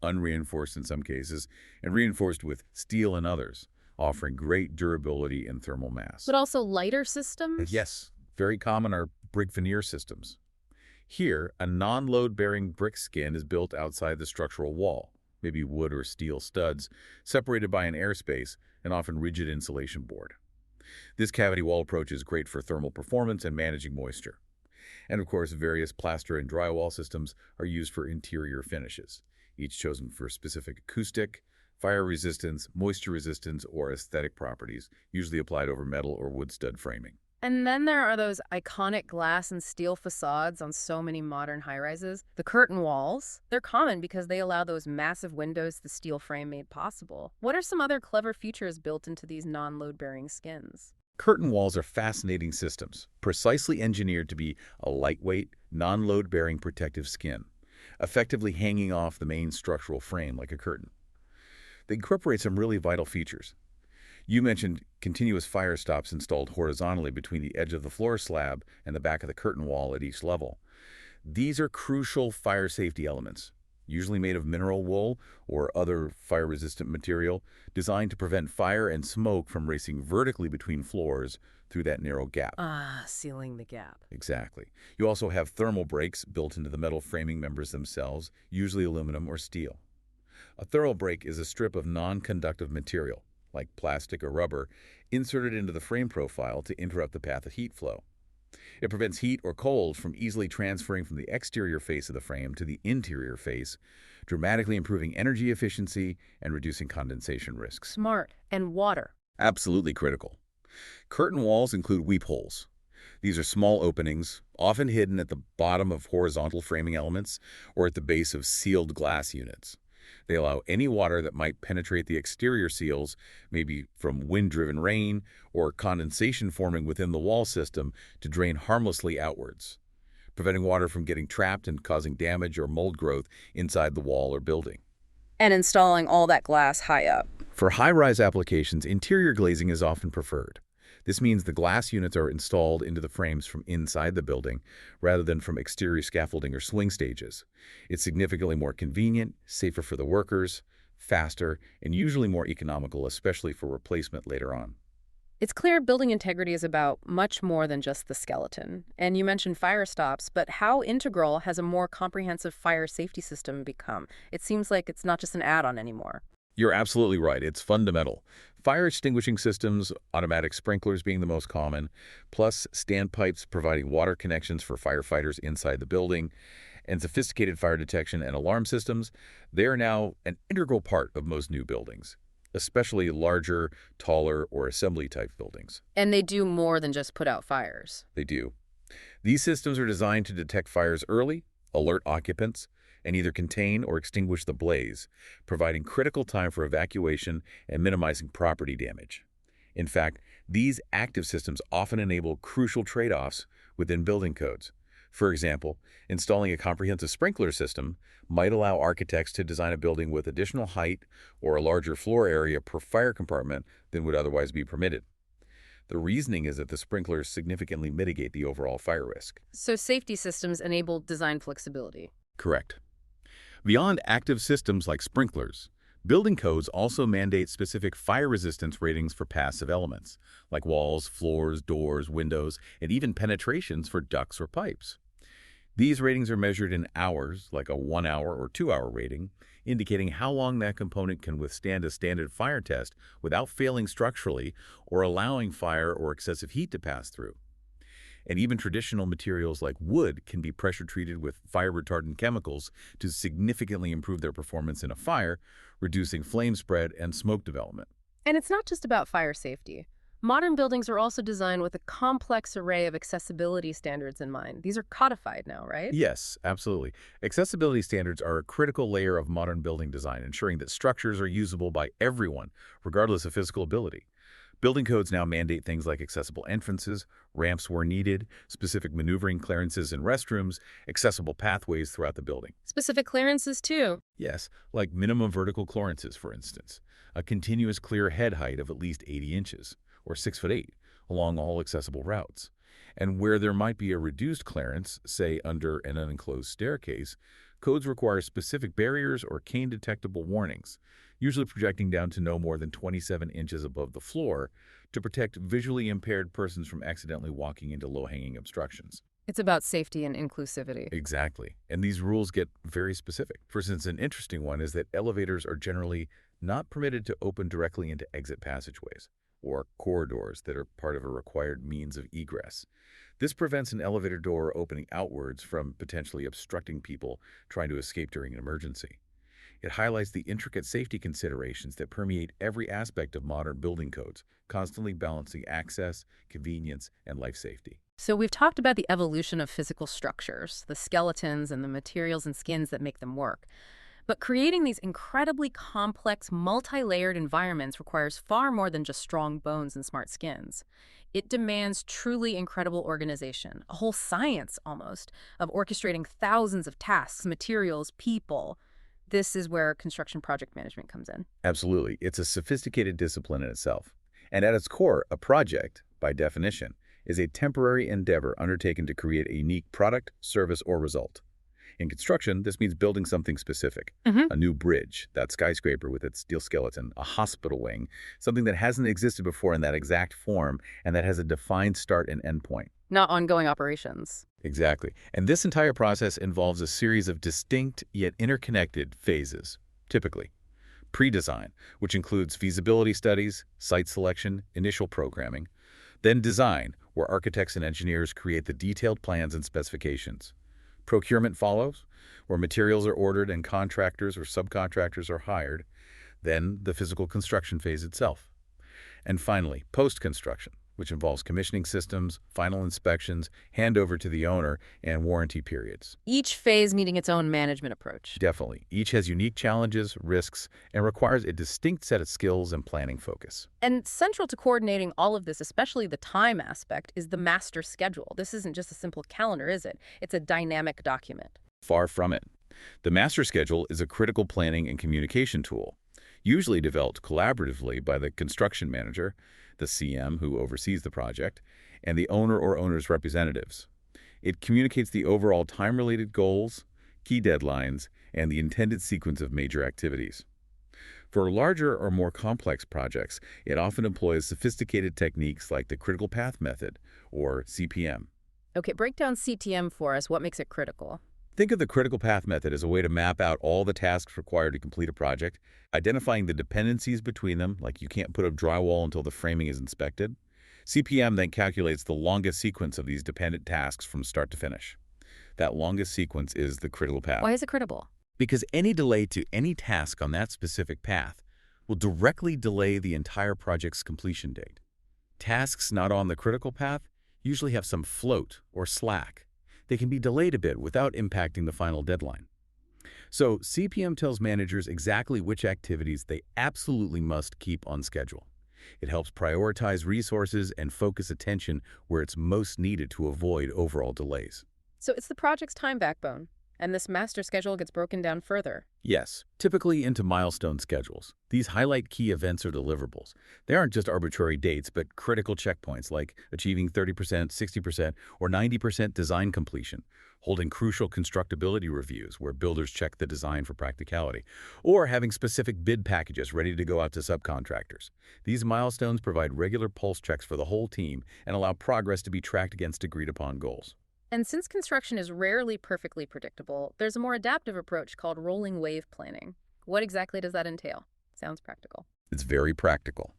unreinforced in some cases and reinforced with steel in others, offering great durability and thermal mass. But also lighter systems? Yes, very common are brick veneer systems. Here, a non-load-bearing brick skin is built outside the structural wall, maybe wood or steel studs, separated by an airspace and often rigid insulation board. This cavity wall approach is great for thermal performance and managing moisture. And of course, various plaster and drywall systems are used for interior finishes, each chosen for specific acoustic, fire resistance, moisture resistance, or aesthetic properties, usually applied over metal or wood stud framing. And then there are those iconic glass and steel facades on so many modern high-rises. The curtain walls, they're common because they allow those massive windows the steel frame made possible. What are some other clever features built into these non-load-bearing skins? Curtain walls are fascinating systems, precisely engineered to be a lightweight, non-load-bearing protective skin, effectively hanging off the main structural frame like a curtain. They incorporate some really vital features. You mentioned continuous fire stops installed horizontally between the edge of the floor slab and the back of the curtain wall at each level. These are crucial fire safety elements, usually made of mineral wool or other fire-resistant material, designed to prevent fire and smoke from racing vertically between floors through that narrow gap. Ah, sealing the gap. Exactly. You also have thermal breaks built into the metal framing members themselves, usually aluminum or steel. A thermal break is a strip of non-conductive material, like plastic or rubber, inserted into the frame profile to interrupt the path of heat flow. It prevents heat or cold from easily transferring from the exterior face of the frame to the interior face, dramatically improving energy efficiency and reducing condensation risks. Smart. And water. Absolutely critical. Curtain walls include weep holes. These are small openings, often hidden at the bottom of horizontal framing elements or at the base of sealed glass units. They allow any water that might penetrate the exterior seals, maybe from wind-driven rain or condensation forming within the wall system, to drain harmlessly outwards, preventing water from getting trapped and causing damage or mold growth inside the wall or building. And installing all that glass high up. For high-rise applications, interior glazing is often preferred. This means the glass units are installed into the frames from inside the building rather than from exterior scaffolding or swing stages. It's significantly more convenient, safer for the workers, faster, and usually more economical, especially for replacement later on. It's clear building integrity is about much more than just the skeleton. And you mentioned fire stops, but how integral has a more comprehensive fire safety system become? It seems like it's not just an add-on anymore. You're absolutely right. It's fundamental. Fire extinguishing systems, automatic sprinklers being the most common, plus standpipes providing water connections for firefighters inside the building, and sophisticated fire detection and alarm systems, they are now an integral part of most new buildings, especially larger, taller, or assembly-type buildings. And they do more than just put out fires. They do. These systems are designed to detect fires early, alert occupants, and either contain or extinguish the blaze, providing critical time for evacuation and minimizing property damage. In fact, these active systems often enable crucial trade-offs within building codes. For example, installing a comprehensive sprinkler system might allow architects to design a building with additional height or a larger floor area per fire compartment than would otherwise be permitted. The reasoning is that the sprinklers significantly mitigate the overall fire risk. So safety systems enable design flexibility. Correct. Beyond active systems like sprinklers, building codes also mandate specific fire resistance ratings for passive elements, like walls, floors, doors, windows, and even penetrations for ducts or pipes. These ratings are measured in hours, like a 1-hour or 2-hour rating, indicating how long that component can withstand a standard fire test without failing structurally or allowing fire or excessive heat to pass through. And even traditional materials like wood can be pressure treated with fire-retardant chemicals to significantly improve their performance in a fire, reducing flame spread and smoke development. And it's not just about fire safety. Modern buildings are also designed with a complex array of accessibility standards in mind. These are codified now, right? Yes, absolutely. Accessibility standards are a critical layer of modern building design, ensuring that structures are usable by everyone, regardless of physical ability. Building codes now mandate things like accessible entrances, ramps where needed, specific maneuvering clearances in restrooms, accessible pathways throughout the building. Specific clearances, too. Yes, like minimum vertical clearances, for instance, a continuous clear head height of at least 80 inches, or 6'8", along all accessible routes. And where there might be a reduced clearance, say under an unenclosed staircase, codes require specific barriers or cane-detectable warnings, usually projecting down to no more than 27 inches above the floor to protect visually impaired persons from accidentally walking into low-hanging obstructions. It's about safety and inclusivity. Exactly. And these rules get very specific. For instance, an interesting one is that elevators are generally not permitted to open directly into exit passageways or corridors that are part of a required means of egress. This prevents an elevator door opening outwards from potentially obstructing people trying to escape during an emergency. It highlights the intricate safety considerations that permeate every aspect of modern building codes, constantly balancing access, convenience, and life safety. So we've talked about the evolution of physical structures, the skeletons and the materials and skins that make them work. But creating these incredibly complex, multi-layered environments requires far more than just strong bones and smart skins. It demands truly incredible organization, a whole science almost, of orchestrating thousands of tasks, materials, people. This is where construction project management comes in. Absolutely. It's a sophisticated discipline in itself. And at its core, a project, by definition, is a temporary endeavor undertaken to create a unique product, service, or result. In construction, this means building something specific. A new bridge, that skyscraper with its steel skeleton, a hospital wing, something that hasn't existed before in that exact form and that has a defined start and end point. Not ongoing operations. Exactly. And this entire process involves a series of distinct yet interconnected phases, typically. Pre-design, which includes feasibility studies, site selection, initial programming. Then design, where architects and engineers create the detailed plans and specifications. Procurement follows, where materials are ordered and contractors or subcontractors are hired. Then the physical construction phase itself. And finally, post-construction, which involves commissioning systems, final inspections, handover to the owner, and warranty periods. Each phase needing its own management approach. Definitely. Each has unique challenges, risks, and requires a distinct set of skills and planning focus. And central to coordinating all of this, especially the time aspect, is the master schedule. This isn't just a simple calendar, is it? It's a dynamic document. Far from it. The master schedule is a critical planning and communication tool, usually developed collaboratively by the construction manager, the CM who oversees the project, and the owner or owner's representatives. It communicates the overall time-related goals, key deadlines, and the intended sequence of major activities. For larger or more complex projects, it often employs sophisticated techniques like the critical path method, or CPM. Okay, break down CTM for us. What makes it critical? Think of the critical path method as a way to map out all the tasks required to complete a project, identifying the dependencies between them, like you can't put up drywall until the framing is inspected. CPM then calculates the longest sequence of these dependent tasks from start to finish. That longest sequence is the critical path. Why is it critical? Because any delay to any task on that specific path will directly delay the entire project's completion date. Tasks not on the critical path usually have some float or slack. They can be delayed a bit without impacting the final deadline. So CPM tells managers exactly which activities they absolutely must keep on schedule. It helps prioritize resources and focus attention where it's most needed to avoid overall delays. So it's the project's time backbone, and this master schedule gets broken down further. Yes, typically into milestone schedules. These highlight key events or deliverables. They aren't just arbitrary dates, but critical checkpoints like achieving 30%, 60%, or 90% design completion, holding crucial constructability reviews where builders check the design for practicality, or having specific bid packages ready to go out to subcontractors. These milestones provide regular pulse checks for the whole team and allow progress to be tracked against agreed-upon goals. And since construction is rarely perfectly predictable, there's a more adaptive approach called rolling wave planning. What exactly does that entail? Sounds practical. It's very practical.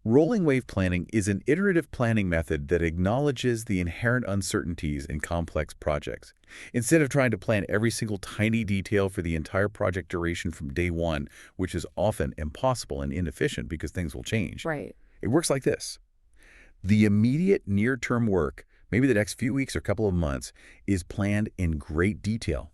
Rolling wave planning is an iterative planning method that acknowledges the inherent uncertainties in complex projects. Instead of trying to plan every single tiny detail for the entire project duration from day one, which is often impossible and inefficient because things will change. Right. It works like this. The immediate near-term work, maybe the next few weeks or couple of months, is planned in great detail.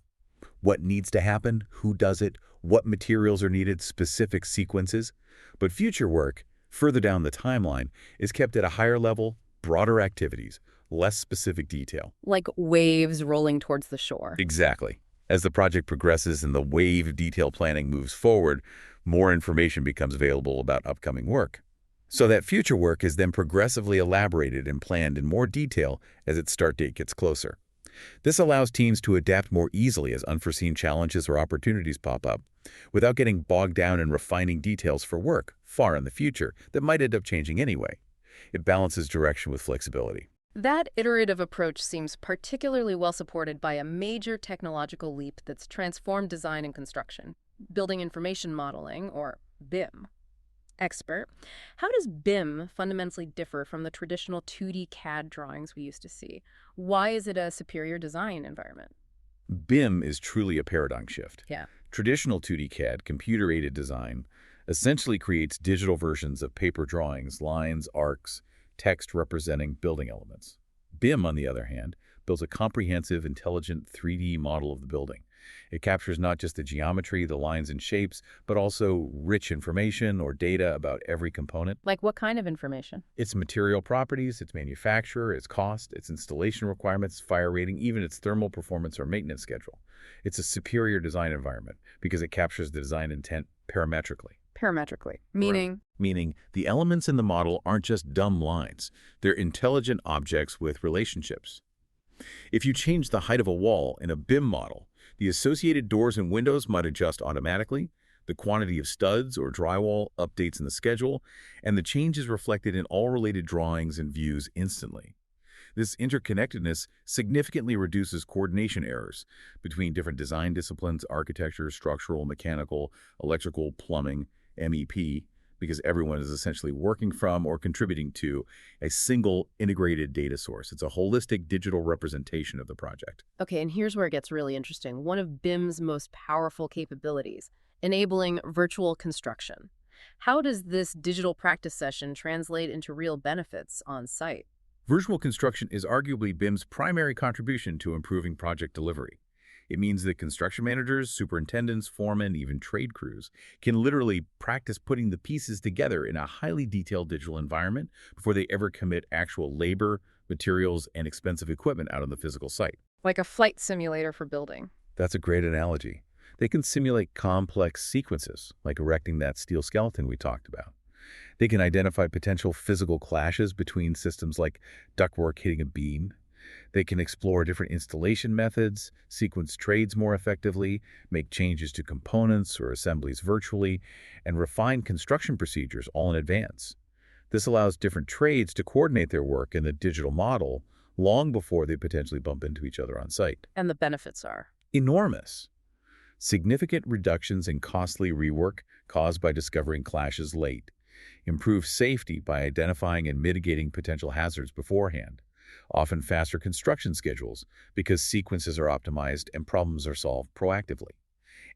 What needs to happen, who does it, what materials are needed, specific sequences. But future work, further down the timeline, is kept at a higher level, broader activities, less specific detail. Like waves rolling towards the shore. Exactly. As the project progresses and the wave detail planning moves forward, more information becomes available about upcoming work. So that future work is then progressively elaborated and planned in more detail as its start date gets closer. This allows teams to adapt more easily as unforeseen challenges or opportunities pop up, without getting bogged down in refining details for work far in the future that might end up changing anyway. It balances direction with flexibility. That iterative approach seems particularly well supported by a major technological leap that's transformed design and construction, building information modeling, or BIM. Expert, how does BIM fundamentally differ from the traditional 2D CAD drawings we used to see? Why is it a superior design environment? BIM is truly a paradigm shift. Yeah. Traditional 2D CAD, computer-aided design, essentially creates digital versions of paper drawings, lines, arcs, text representing building elements. BIM, on the other hand, builds a comprehensive, intelligent 3D model of the building. It captures not just the geometry, the lines and shapes, but also rich information or data about every component. Like what kind of information? Its material properties, its manufacturer, its cost, its installation requirements, fire rating, even its thermal performance or maintenance schedule. It's a superior design environment because it captures the design intent parametrically. Parametrically, meaning? Right. Meaning the elements in the model aren't just dumb lines. They're intelligent objects with relationships. If you change the height of a wall in a BIM model, the associated doors and windows might adjust automatically, the quantity of studs or drywall updates in the schedule, and the change is reflected in all related drawings and views instantly. This interconnectedness significantly reduces coordination errors between different design disciplines, architecture, structural, mechanical, electrical, plumbing, MEP, because everyone is essentially working from or contributing to a single integrated data source. It's a holistic digital representation of the project. Okay, and here's where it gets really interesting. One of BIM's most powerful capabilities, enabling virtual construction. How does this digital practice session translate into real benefits on site? Virtual construction is arguably BIM's primary contribution to improving project delivery. It means that construction managers, superintendents, foremen, even trade crews can literally practice putting the pieces together in a highly detailed digital environment before they ever commit actual labor, materials, and expensive equipment out on the physical site. Like a flight simulator for building. That's a great analogy. They can simulate complex sequences, like erecting that steel skeleton we talked about. They can identify potential physical clashes between systems like ductwork hitting a beam. They can explore different installation methods, sequence trades more effectively, make changes to components or assemblies virtually, and refine construction procedures all in advance. This allows different trades to coordinate their work in the digital model long before they potentially bump into each other on site. And the benefits are? Enormous. Significant reductions in costly rework caused by discovering clashes late. Improved safety by identifying and mitigating potential hazards beforehand. Often faster construction schedules because sequences are optimized and problems are solved proactively.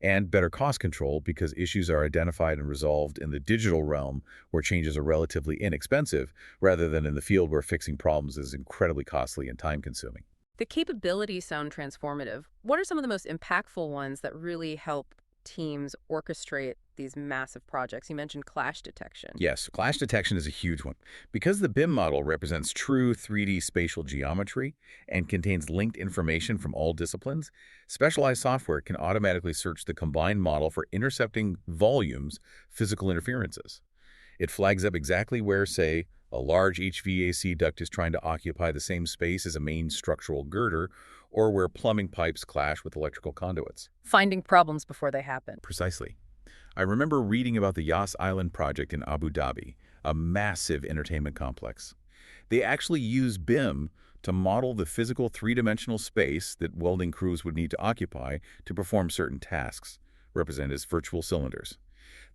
And better cost control because issues are identified and resolved in the digital realm where changes are relatively inexpensive rather than in the field where fixing problems is incredibly costly and time-consuming. The capabilities sound transformative. What are some of the most impactful ones that really help teams orchestrate these massive projects? You mentioned clash detection. Yes, clash detection is a huge one. Because the BIM model represents true 3D spatial geometry and contains linked information from all disciplines, specialized software can automatically search the combined model for intercepting volumes, physical interferences. It flags up exactly where, say, a large HVAC duct is trying to occupy the same space as a main structural girder, or where plumbing pipes clash with electrical conduits. Finding problems before they happen. Precisely. I remember reading about the Yas Island project in Abu Dhabi, a massive entertainment complex. They actually use BIM to model the physical three-dimensional space that welding crews would need to occupy to perform certain tasks, represented as virtual cylinders.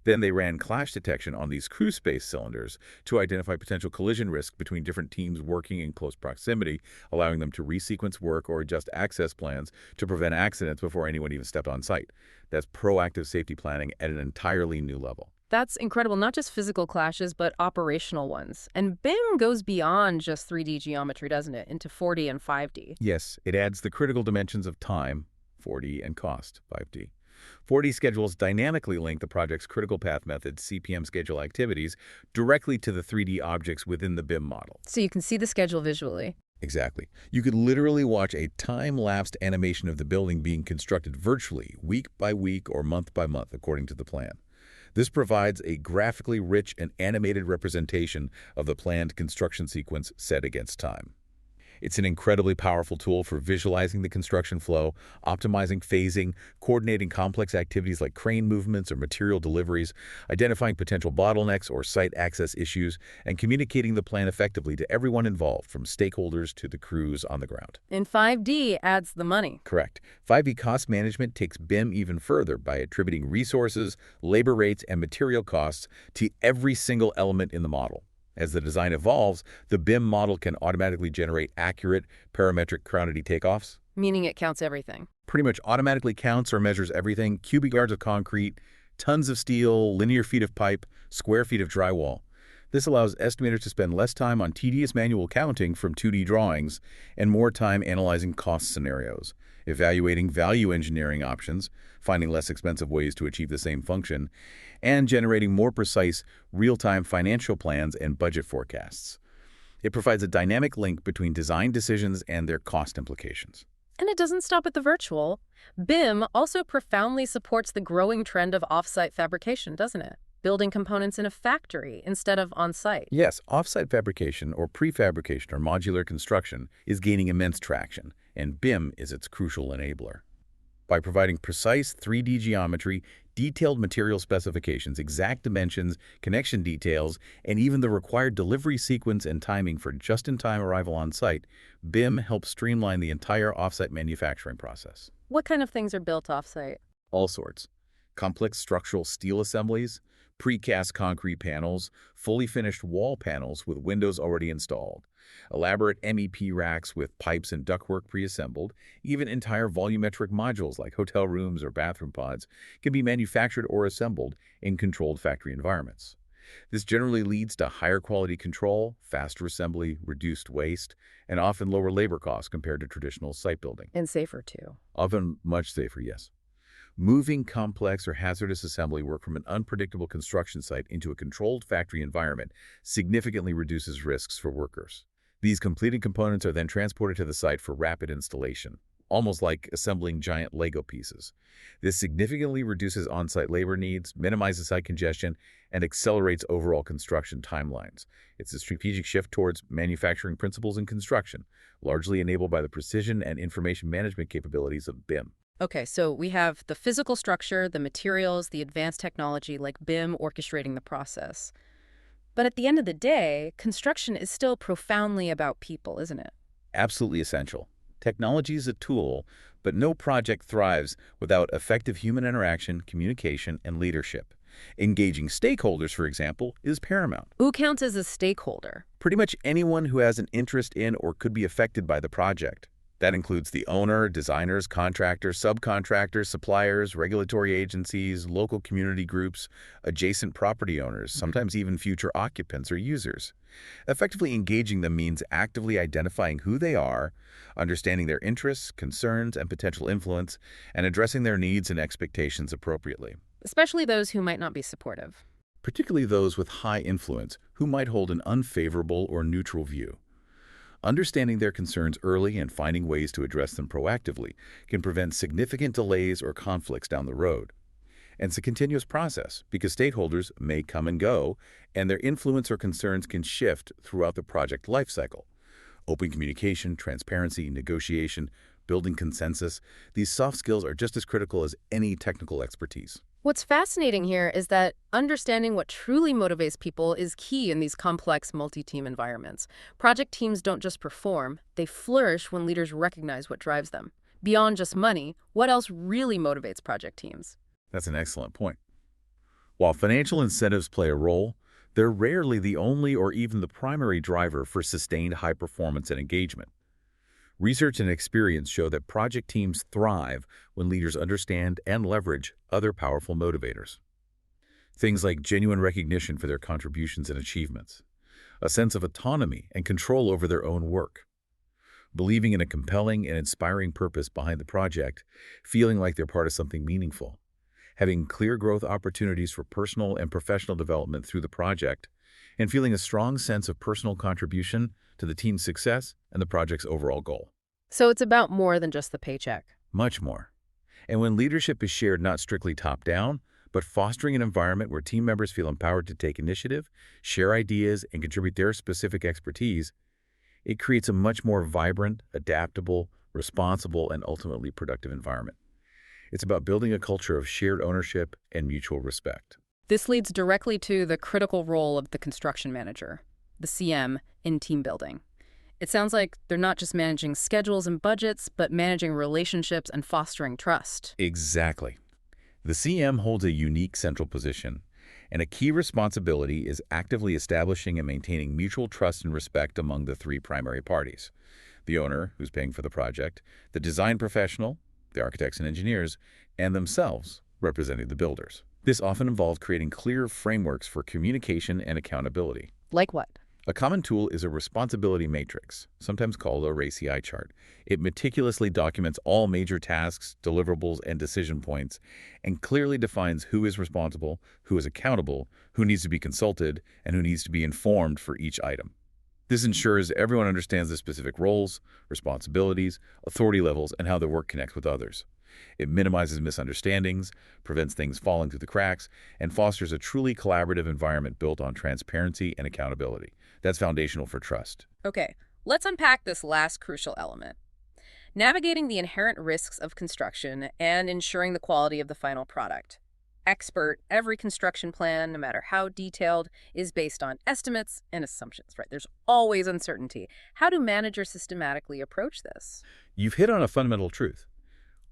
Then they ran clash detection on these crew space cylinders to identify potential collision risk between different teams working in close proximity, allowing them to resequence work or adjust access plans to prevent accidents before anyone even stepped on site. That's proactive safety planning at an entirely new level. That's incredible. Not just physical clashes, but operational ones. And BIM goes beyond just 3D geometry, doesn't it, into 4D and 5D? Yes, it adds the critical dimensions of time, 4D, and cost, 5D. 4D schedules dynamically link the project's critical path methods, CPM schedule activities, directly to the 3D objects within the BIM model. So you can see the schedule visually. Exactly. You could literally watch a time-lapsed animation of the building being constructed virtually, week by week or month by month, according to the plan. This provides a graphically rich and animated representation of the planned construction sequence set against time. It's an incredibly powerful tool for visualizing the construction flow, optimizing phasing, coordinating complex activities like crane movements or material deliveries, identifying potential bottlenecks or site access issues, and communicating the plan effectively to everyone involved, from stakeholders to the crews on the ground. And 5D adds the money. Correct. 5D cost management takes BIM even further by attributing resources, labor rates, and material costs to every single element in the model. As the design evolves, the BIM model can automatically generate accurate parametric quantity takeoffs. Meaning it counts everything. Pretty much automatically counts or measures everything: cubic yards of concrete, tons of steel, linear feet of pipe, square feet of drywall. This allows estimators to spend less time on tedious manual counting from 2D drawings and more time analyzing cost scenarios, evaluating value engineering options, finding less expensive ways to achieve the same function, and generating more precise, real-time financial plans and budget forecasts. It provides a dynamic link between design decisions and their cost implications. And it doesn't stop at the virtual. BIM also profoundly supports the growing trend of off-site fabrication, doesn't it? Building components in a factory instead of on-site. Yes, off-site fabrication or prefabrication or modular construction is gaining immense traction, and BIM is its crucial enabler. By providing precise 3D geometry, detailed material specifications, exact dimensions, connection details, and even the required delivery sequence and timing for just-in-time arrival on site, BIM helps streamline the entire off-site manufacturing process. What kind of things are built off-site? All sorts. Complex structural steel assemblies, Precast concrete panels, fully finished wall panels with windows already installed, elaborate MEP racks with pipes and ductwork pre-assembled, even entire volumetric modules like hotel rooms or bathroom pods can be manufactured or assembled in controlled factory environments. This generally leads to higher quality control, faster assembly, reduced waste, and often lower labor costs compared to traditional site building. And safer, too. Often much safer, yes. Moving complex or hazardous assembly work from an unpredictable construction site into a controlled factory environment significantly reduces risks for workers. These completed components are then transported to the site for rapid installation, almost like assembling giant Lego pieces. This significantly reduces on-site labor needs, minimizes site congestion, and accelerates overall construction timelines. It's a strategic shift towards manufacturing principles in construction, largely enabled by the precision and information management capabilities of BIM. Okay, so we have the physical structure, the materials, the advanced technology like BIM orchestrating the process. But at the end of the day, construction is still profoundly about people, isn't it? Absolutely essential. Technology is a tool, but no project thrives without effective human interaction, communication, and leadership. Engaging stakeholders, for example, is paramount. Who counts as a stakeholder? Pretty much anyone who has an interest in or could be affected by the project. That includes the owner, designers, contractors, subcontractors, suppliers, regulatory agencies, local community groups, adjacent property owners, sometimes even future occupants or users. Effectively engaging them means actively identifying who they are, understanding their interests, concerns, and potential influence, and addressing their needs and expectations appropriately. Especially those who might not be supportive. Particularly those with high influence who might hold an unfavorable or neutral view. Understanding their concerns early and finding ways to address them proactively can prevent significant delays or conflicts down the road. And it's a continuous process because stakeholders may come and go, and their influence or concerns can shift throughout the project lifecycle. Open communication, transparency, negotiation, building consensus, these soft skills are just as critical as any technical expertise. What's fascinating here is that understanding what truly motivates people is key in these complex multi-team environments. Project teams don't just perform, they flourish when leaders recognize what drives them. Beyond just money, what else really motivates project teams? That's an excellent point. While financial incentives play a role, they're rarely the only or even the primary driver for sustained high performance and engagement. Research and experience show that project teams thrive when leaders understand and leverage other powerful motivators. Things like genuine recognition for their contributions and achievements, a sense of autonomy and control over their own work, believing in a compelling and inspiring purpose behind the project, feeling like they're part of something meaningful, having clear growth opportunities for personal and professional development through the project, and feeling a strong sense of personal contribution to the team's success and the project's overall goal. So it's about more than just the paycheck. Much more. And when leadership is shared not strictly top-down, but fostering an environment where team members feel empowered to take initiative, share ideas, and contribute their specific expertise, it creates a much more vibrant, adaptable, responsible, and ultimately productive environment. It's about building a culture of shared ownership and mutual respect. This leads directly to the critical role of the construction manager, the CM, in team building. It sounds like they're not just managing schedules and budgets, but managing relationships and fostering trust. Exactly. The CM holds a unique central position, and a key responsibility is actively establishing and maintaining mutual trust and respect among the three primary parties: the owner, who's paying for the project, the design professional, the architects and engineers, and themselves, representing the builders. This often involves creating clear frameworks for communication and accountability. Like what? A common tool is a responsibility matrix, sometimes called a RACI chart. It meticulously documents all major tasks, deliverables, and decision points, and clearly defines who is responsible, who is accountable, who needs to be consulted, and who needs to be informed for each item. This ensures everyone understands the specific roles, responsibilities, authority levels, and how their work connects with others. It minimizes misunderstandings, prevents things falling through the cracks, and fosters a truly collaborative environment built on transparency and accountability. That's foundational for trust. Okay, let's unpack this last crucial element. Navigating the inherent risks of construction and ensuring the quality of the final product. Every construction plan, no matter how detailed, is based on estimates and assumptions, right? There's always uncertainty. How do managers systematically approach this? You've hit on a fundamental truth.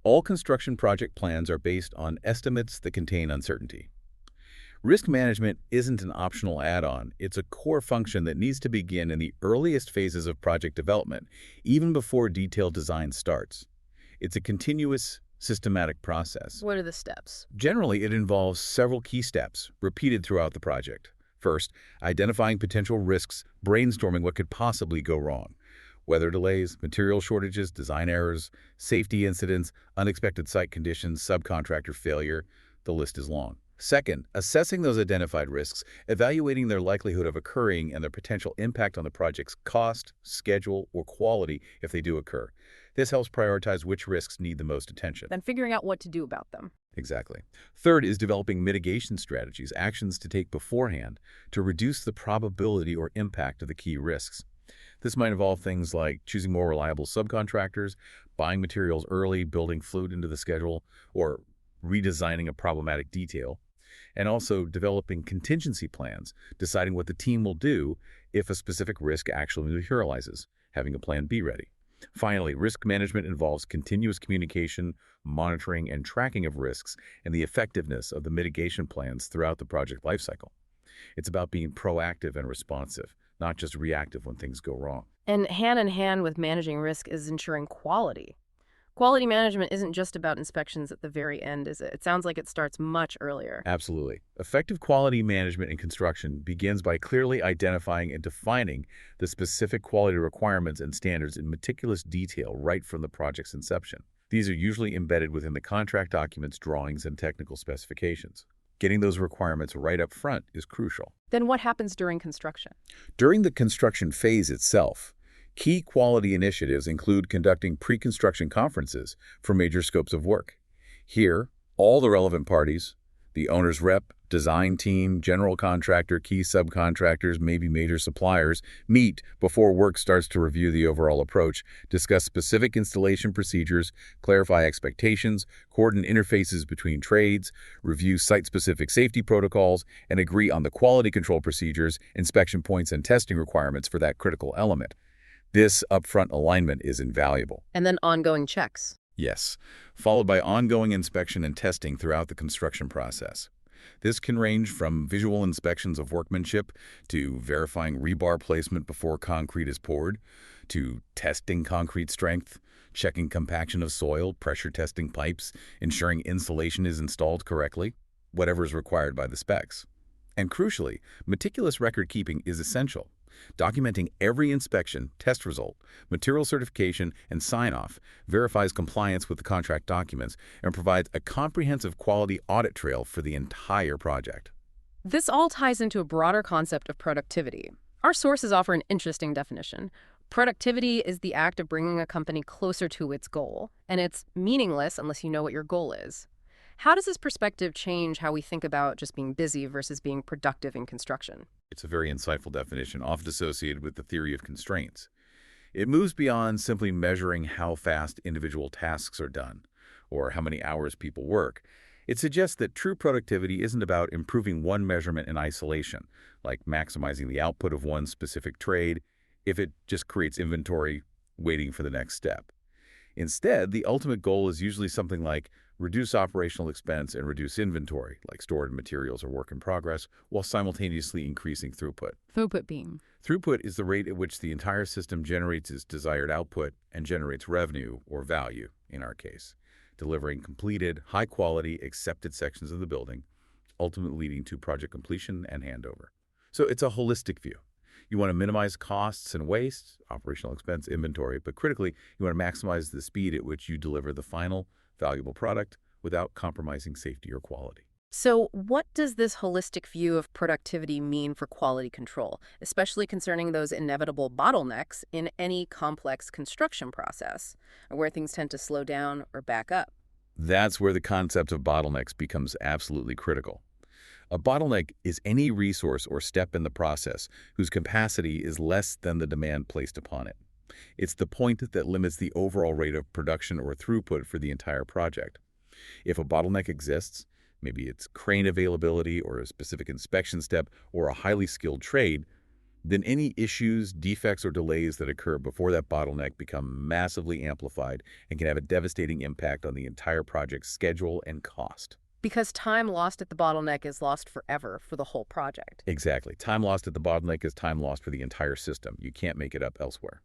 All construction project plans are based on estimates that contain uncertainty. Risk management isn't an optional add-on. It's a core function that needs to begin in the earliest phases of project development, even before detailed design starts. It's a continuous, systematic process. What are the steps? Generally, it involves several key steps, repeated throughout the project. First, identifying potential risks, brainstorming what could possibly go wrong. Weather delays, material shortages, design errors, safety incidents, unexpected site conditions, subcontractor failure. The list is long. Second, assessing those identified risks, evaluating their likelihood of occurring and their potential impact on the project's cost, schedule, or quality if they do occur. This helps prioritize which risks need the most attention. Then figuring out what to do about them. Exactly. Third is developing mitigation strategies, actions to take beforehand to reduce the probability or impact of the key risks. This might involve things like choosing more reliable subcontractors, buying materials early, building fluid into the schedule, or redesigning a problematic detail, and also developing contingency plans, deciding what the team will do if a specific risk actually materializes, having a plan B ready. Finally, risk management involves continuous communication, monitoring, and tracking of risks and the effectiveness of the mitigation plans throughout the project lifecycle. It's about being proactive and responsive, not just reactive when things go wrong. And hand in hand with managing risk is ensuring quality. Quality management isn't just about inspections at the very end, is it? It sounds like it starts much earlier. Absolutely. Effective quality management in construction begins by clearly identifying and defining the specific quality requirements and standards in meticulous detail right from the project's inception. These are usually embedded within the contract documents, drawings, and technical specifications. Getting those requirements right up front is crucial. Then what happens during construction? During the construction phase itself, key quality initiatives include conducting pre-construction conferences for major scopes of work. Here, all the relevant parties, the owner's rep, design team, general contractor, key subcontractors, maybe major suppliers, meet before work starts to review the overall approach, discuss specific installation procedures, clarify expectations, coordinate interfaces between trades, review site-specific safety protocols, and agree on the quality control procedures, inspection points, and testing requirements for that critical element. This upfront alignment is invaluable. And then ongoing checks. Yes, followed by ongoing inspection and testing throughout the construction process. This can range from visual inspections of workmanship to verifying rebar placement before concrete is poured, to testing concrete strength, checking compaction of soil, pressure testing pipes, ensuring insulation is installed correctly, whatever is required by the specs. And crucially, meticulous record keeping is essential. Documenting every inspection, test result, material certification, and sign-off verifies compliance with the contract documents and provides a comprehensive quality audit trail for the entire project. This all ties into a broader concept of productivity. Our sources offer an interesting definition. Productivity is the act of bringing a company closer to its goal, and it's meaningless unless you know what your goal is. How does this perspective change how we think about just being busy versus being productive in construction? It's a very insightful definition, often associated with the theory of constraints. It moves beyond simply measuring how fast individual tasks are done or how many hours people work. It suggests that true productivity isn't about improving one measurement in isolation, like maximizing the output of one specific trade, if it just creates inventory waiting for the next step. Instead, the ultimate goal is usually something like reduce operational expense and reduce inventory, like stored materials or work in progress, while simultaneously increasing throughput. Throughput being? Throughput is the rate at which the entire system generates its desired output and generates revenue, or value, in our case, delivering completed, high-quality, accepted sections of the building, ultimately leading to project completion and handover. So it's a holistic view. You want to minimize costs and waste, operational expense, inventory, but critically, you want to maximize the speed at which you deliver the final, valuable product without compromising safety or quality. So what does this holistic view of productivity mean for quality control, especially concerning those inevitable bottlenecks in any complex construction process, or where things tend to slow down or back up? That's where the concept of bottlenecks becomes absolutely critical. A bottleneck is any resource or step in the process whose capacity is less than the demand placed upon it. It's the point that limits the overall rate of production or throughput for the entire project. If a bottleneck exists, maybe it's crane availability or a specific inspection step or a highly skilled trade, then any issues, defects, or delays that occur before that bottleneck become massively amplified and can have a devastating impact on the entire project's schedule and cost. Because time lost at the bottleneck is lost forever for the whole project. Exactly. Time lost at the bottleneck is time lost for the entire system. You can't make it up elsewhere.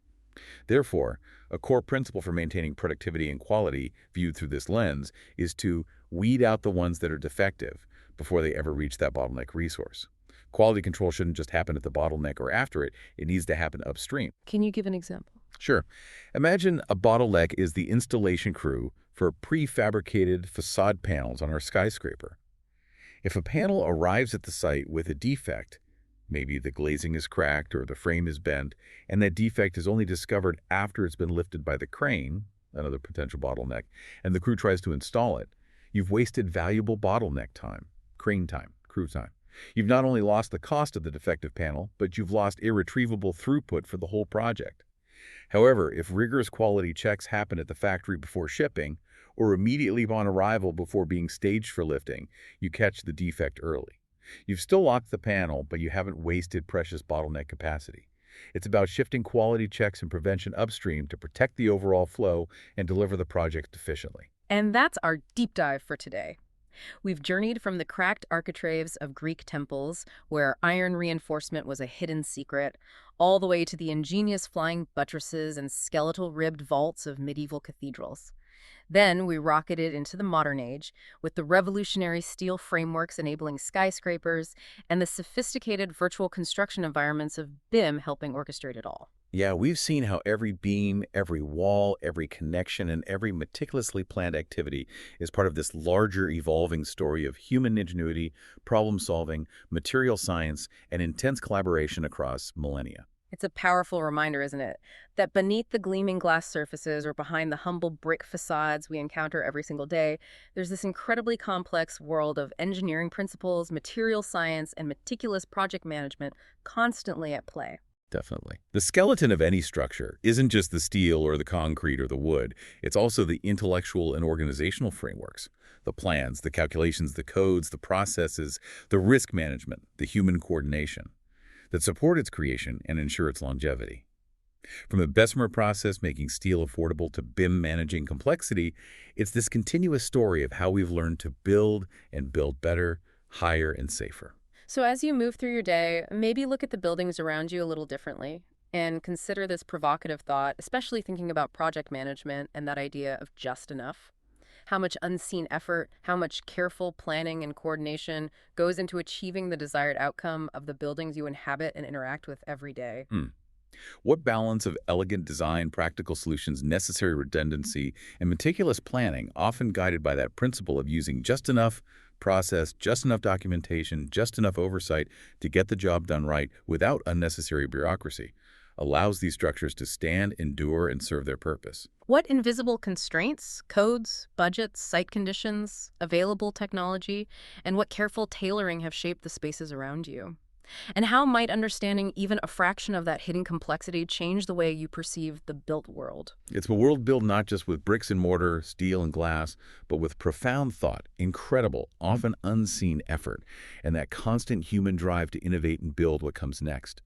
Therefore, a core principle for maintaining productivity and quality viewed through this lens is to weed out the ones that are defective before they ever reach that bottleneck resource. Quality control shouldn't just happen at the bottleneck or after it. It needs to happen upstream. Can you give an example? Sure. Imagine a bottleneck is the installation crew for prefabricated facade panels on our skyscraper. If a panel arrives at the site with a defect, maybe the glazing is cracked or the frame is bent, and that defect is only discovered after it's been lifted by the crane, another potential bottleneck, and the crew tries to install it, you've wasted valuable bottleneck time, crane time, crew time. You've not only lost the cost of the defective panel, but you've lost irretrievable throughput for the whole project. However, if rigorous quality checks happen at the factory before shipping, or immediately upon arrival before being staged for lifting, you catch the defect early. You've still locked the panel, but you haven't wasted precious bottleneck capacity. It's about shifting quality checks and prevention upstream to protect the overall flow and deliver the project efficiently. And that's our deep dive for today. We've journeyed from the cracked architraves of Greek temples, where iron reinforcement was a hidden secret, all the way to the ingenious flying buttresses and skeletal ribbed vaults of medieval cathedrals. Then we rocketed into the modern age, with the revolutionary steel frameworks enabling skyscrapers and the sophisticated virtual construction environments of BIM helping orchestrate it all. Yeah, we've seen how every beam, every wall, every connection, and every meticulously planned activity is part of this larger evolving story of human ingenuity, problem-solving, material science, and intense collaboration across millennia. It's a powerful reminder, isn't it, that beneath the gleaming glass surfaces or behind the humble brick facades we encounter every single day, there's this incredibly complex world of engineering principles, material science, and meticulous project management constantly at play. Definitely. The skeleton of any structure isn't just the steel or the concrete or the wood. It's also the intellectual and organizational frameworks, the plans, the calculations, the codes, the processes, the risk management, the human coordination that support its creation and ensure its longevity. From the Bessemer process making steel affordable to BIM managing complexity, it's this continuous story of how we've learned to build and build better, higher, and safer. So as you move through your day, maybe look at the buildings around you a little differently and consider this provocative thought, especially thinking about project management and that idea of just enough. How much unseen effort, how much careful planning and coordination goes into achieving the desired outcome of the buildings you inhabit and interact with every day. What balance of elegant design, practical solutions, necessary redundancy, and meticulous planning, often guided by that principle of using just enough process, just enough documentation, just enough oversight to get the job done right without unnecessary bureaucracy, allows these structures to stand, endure, and serve their purpose. What invisible constraints, codes, budgets, site conditions, available technology, and what careful tailoring have shaped the spaces around you? And how might understanding even a fraction of that hidden complexity change the way you perceive the built world? It's a world built not just with bricks and mortar, steel and glass, but with profound thought, incredible, often unseen effort, and that constant human drive to innovate and build what comes next.